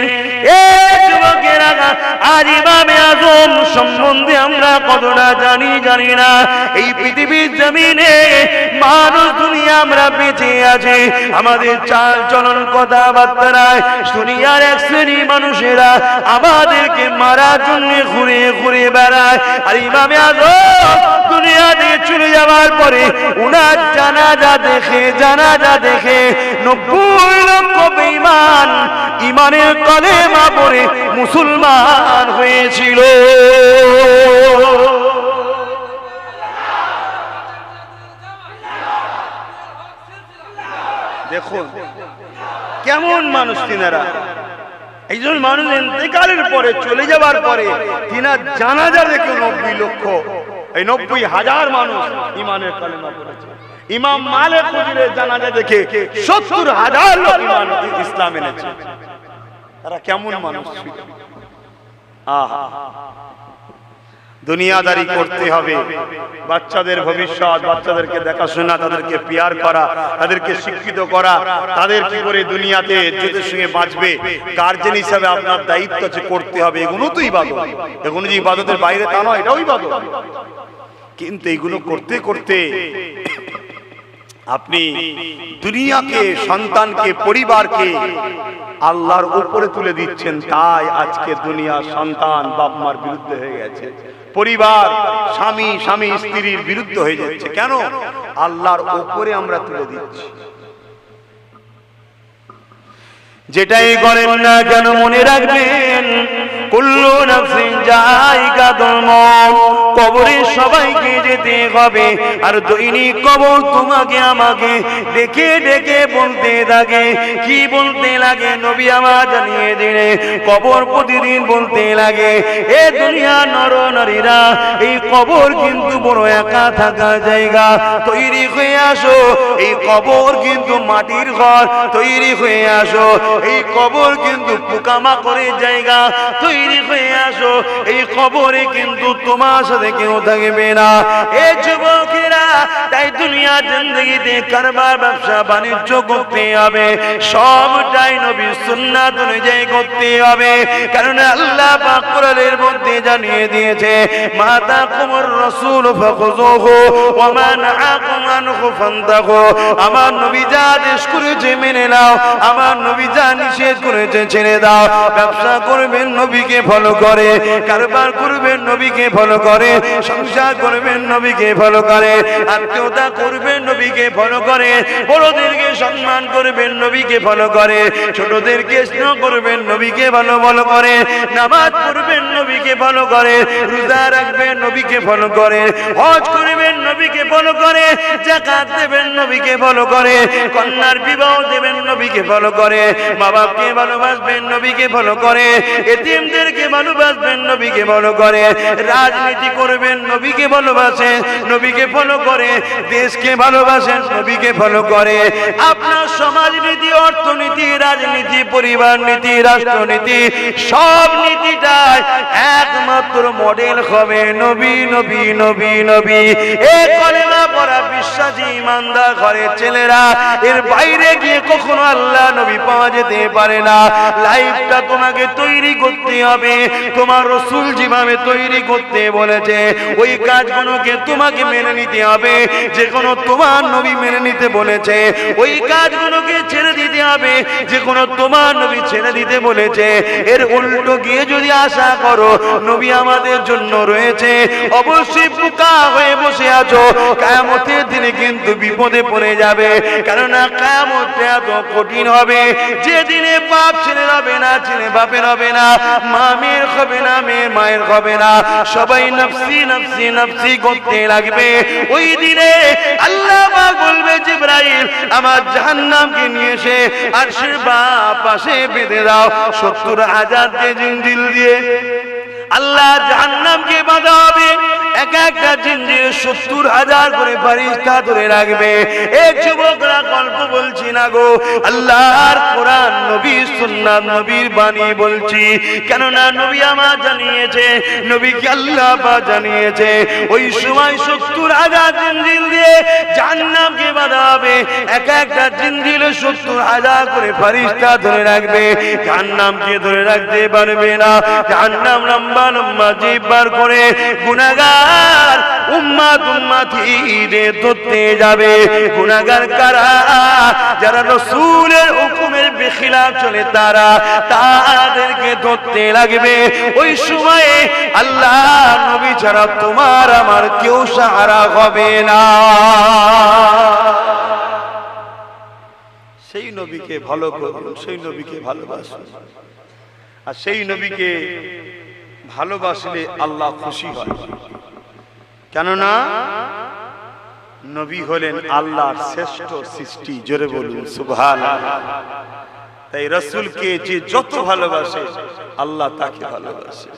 যুবকেরা, আজ ইমামে আযম সম্বন্ধে আমরা কতটা জানি না। এই পৃথিবীর জমিনে মানুষ দুনিয়া আমরা বেঁচে আছি, আমাদের চাল চলন কথাবার্তায় দুনিয়ার এক শ্রেণী মানুষেরা আমাদেরকে মারার জন্য ঘুরে ঘুরে বেড়ায়। আর ইমামে আযম দুনিয়া থেকে চলে যাওয়ার পরে উনার জানাজা দেখে 90 লক্ষ বেঈমান ইমানের কলেমা পড়ে মুসলমান হয়েছিল। দেখুন কেমন মানুষ তিনারা। একজন মানুষ ইন্তেকালের পরে, চলে যাবার পরে তিনার জানাজা দেখে 90 লক্ষ, এই 90,000 মানুষ ইমানের কলেমা পড়েছে। ইমাম মালিক হুজুরের জানাজা দেখে 70,000 লোক ঈমান ইসলাম এনেছে। তারা কেমন মানুষ ছিল? আহা, দুনিয়াদারি করতে হবে, বাচ্চাদের ভবিষ্যৎ, বাচ্চাদেরকে দেখাশোনা, তাদেরকে পিয়ার করা, তাদেরকে শিক্ষিত করা, তাদের কি করে দুনিয়াতে ইজ্জতের সঙ্গে বাঁচবে, গার্জেন হিসাবে আপনার দায়িত্ব আছে, করতে হবে। এগুলো তো ইবাদত, এগুলো যে ইবাদতের বাইরে তা নয়, এটাও ইবাদত। কিন্তু এগুলো করতে করতে আপনি দুনিয়াকে, সন্তানকে, পরিবারকে আল্লাহর উপরে তুলে দিচ্ছেন। তাই আজকে দুনিয়া সন্তান বাপ মার বিরুদ্ধে হয়ে গেছে, পরিবার স্বামী স্ত্রীর বিরুদ্ধে হয়ে যাচ্ছে। কেন? আল্লাহর উপরে আমরা তুলে দিচ্ছি। যেটাই করেন না কেন মনে রাখবেন কুল্লু নাফসিন যায়িকাতুল মউত, কবরে সবাইকে যেতে হবে। আর দৈনিক কবর তোমাকে আমাকে ডেকে ডেকে বলতে থাকে। কি বলতে লাগে? নবী আমার জানিয়ে দিলে কবর প্রতিদিন বলতে লাগে, এ দুনিয়া নর নারীরা, এই কবর কিন্তু বড় একা থাকার জায়গা, তৈরি হয়ে আসো। এই কবর কিন্তু মাটির ঘর, তৈরি হয়ে আসো। এই কবর কিন্তু পোকামাকড়ের জায়গা, তৈরি হয়ে আসো। এই কবরে কিন্তু তোমার সাথে কেউ থাকবে না। এই যুবকেরা, তাই দুনিয়া জিন্দেগিতে কারবার ব্যবসা বাণিজ্য করতে হবে, সবটাই নবীর সুন্নাত অনুযায়ী করতে হবে। কারণ আল্লাহ পাক কোরআনের মধ্যে জানিয়ে দিয়েছে, মাতা কুমুর রাসূল ফাখুযুহু ওয়া মা নাহাকুম আনহু ফান্তাহু। আমার নবী যা আদেশ করেছে মেনে নাও, আমার নবী যা নিষেধ করেছে ছেড়ে দাও। ব্যবসা করবেন নবীকে ফলো করে, কারবার করবেন নবীকে ফলো করে, সংসার করবেন নবীকে ফলো করে, আত্মীয়তা করবেন নবীকে ফলো করে, বড়দেরকে সম্মান করবেন নবীকে ফলো করে, ছোটদেরকে স্নেহ করবেন নবীকে ভালো ভালো করে, নামাজ পড়বেন নবীকে ফলো করে, রোজা রাখবেন নবীকে ফলো করে, হজ করবেন নবীকে ফলো করে, যাকাত দেবেন নবীকে ফলো করে, কন্যার বিবাহ দেবেন নবীকে ফলো করে, মা বাপকে ভালোবাসবেন নবীকে ফলো করে, এতিমদেরকে ভালোবাসবেন নবীকে ফলো করে, রাজনীতি করবেন নবীকে ভালোবাসেন নবীকে ফলো করে, দেশকে ভালোবাসেন নবীকে ফলো করে। আপনার সমাজনীতি, অর্থনীতি, রাজনীতি, পরিবার নীতি, রাষ্ট্রনীতি, সব নীতিটাই একমাত্র মডেল হবে নবী নবী নবী নবী। এই কলেমা পড়া বিশ্বাসী ইমানদার ঘরের ছেলেরা, এর বাইরে গিয়ে কখনো আল্লাহ নবী পাওয়া যেতে পারে না। লাইফটা তোমাকে তৈরি করতে হবে, তোমার রাসূল যেভাবে তৈরি করতে বলেছে ওই কাজগুলোকে তোমাকে মেনে নিতে হবে। যে কোনো তোমার নবী মেনে নিতে বলেছে ওই কাজগুলোকে ছেড়ে দিতে হবে, যে কোনো তোমার নবী ছেড়ে দিতে বলেছে এর উল্টো গিয়ে যদি আশা করো নবী আমাদের জন্য রয়েছে, অবশ্যই বোকা হয়ে বসে আছো। কিয়ামতের দিনে কিন্তু বিপদে পড়ে যাবে, কেননা কিয়ামত এত কঠিন হবে যে দিনে বাপ ছেলের হবে না, ছেলে বাপের হবে না, মা মেয়ের হবে না, মেয়ের মায়ের হবে না, সবাই নফসি নফসি নফসি করতে লাগবে। ওই দিনে আল্লাহ পাক বলবে, জিবরাইল আমার জাহান্নামকে নিয়ে এসে আরশের বাঁ পাশে বেঁধে দাও। 70,000 জিনজিল দিয়ে আল্লাহ জাহান্নামকে বাঁধা হবে। এক একটা জিনজিরে 70,000 করে ফেরেশতা ধরে রাখবে। এই যুবকরা গল্প বলছি না গো, আল্লাহর কোরআন নবীর সুন্নাত নবীর বাণী বলছি। কেননা নবী আমার জানিয়েছে, নবীকে আল্লাহ পাক জানিয়েছে, ওই সময় 70,000 জিনজিল দিয়ে জাহান্নামকে বাঁধা হবে। এক একটা জিনজিলে 70,000 করে ফেরেশতা ধরে রাখবে। জাহান্নামকে ধরে রাখতে পারবে না। জাহান্নাম লম্বা লম্বা জিভ বার করে গুনাহগার উম্মত উম্মতিদের ধরতে যাবে। গুনাহগার কারা? যারা রাসূলের হুকুমের বেখিলাফ চলে তারা, তাদেরকে ধরতে লাগবে। ওই সময়ে আল্লাহ নবী ছাড়া তোমার আমার কেউ সাহারা হবে না। সেই নবীকে ভালো করুন, সেই নবীকে ভালোবাসুন। আর সেই নবীকে ভালোবাসলে আল্লাহ খুশি হয়। কেননা নবী হলেন আল্লাহর শ্রেষ্ঠ সৃষ্টি। জোরে বলুন সুবহানাল্লাহ। তাই রাসূলকে যে যত ভালোবাসে আল্লাহ তাকে ভালোবাসে।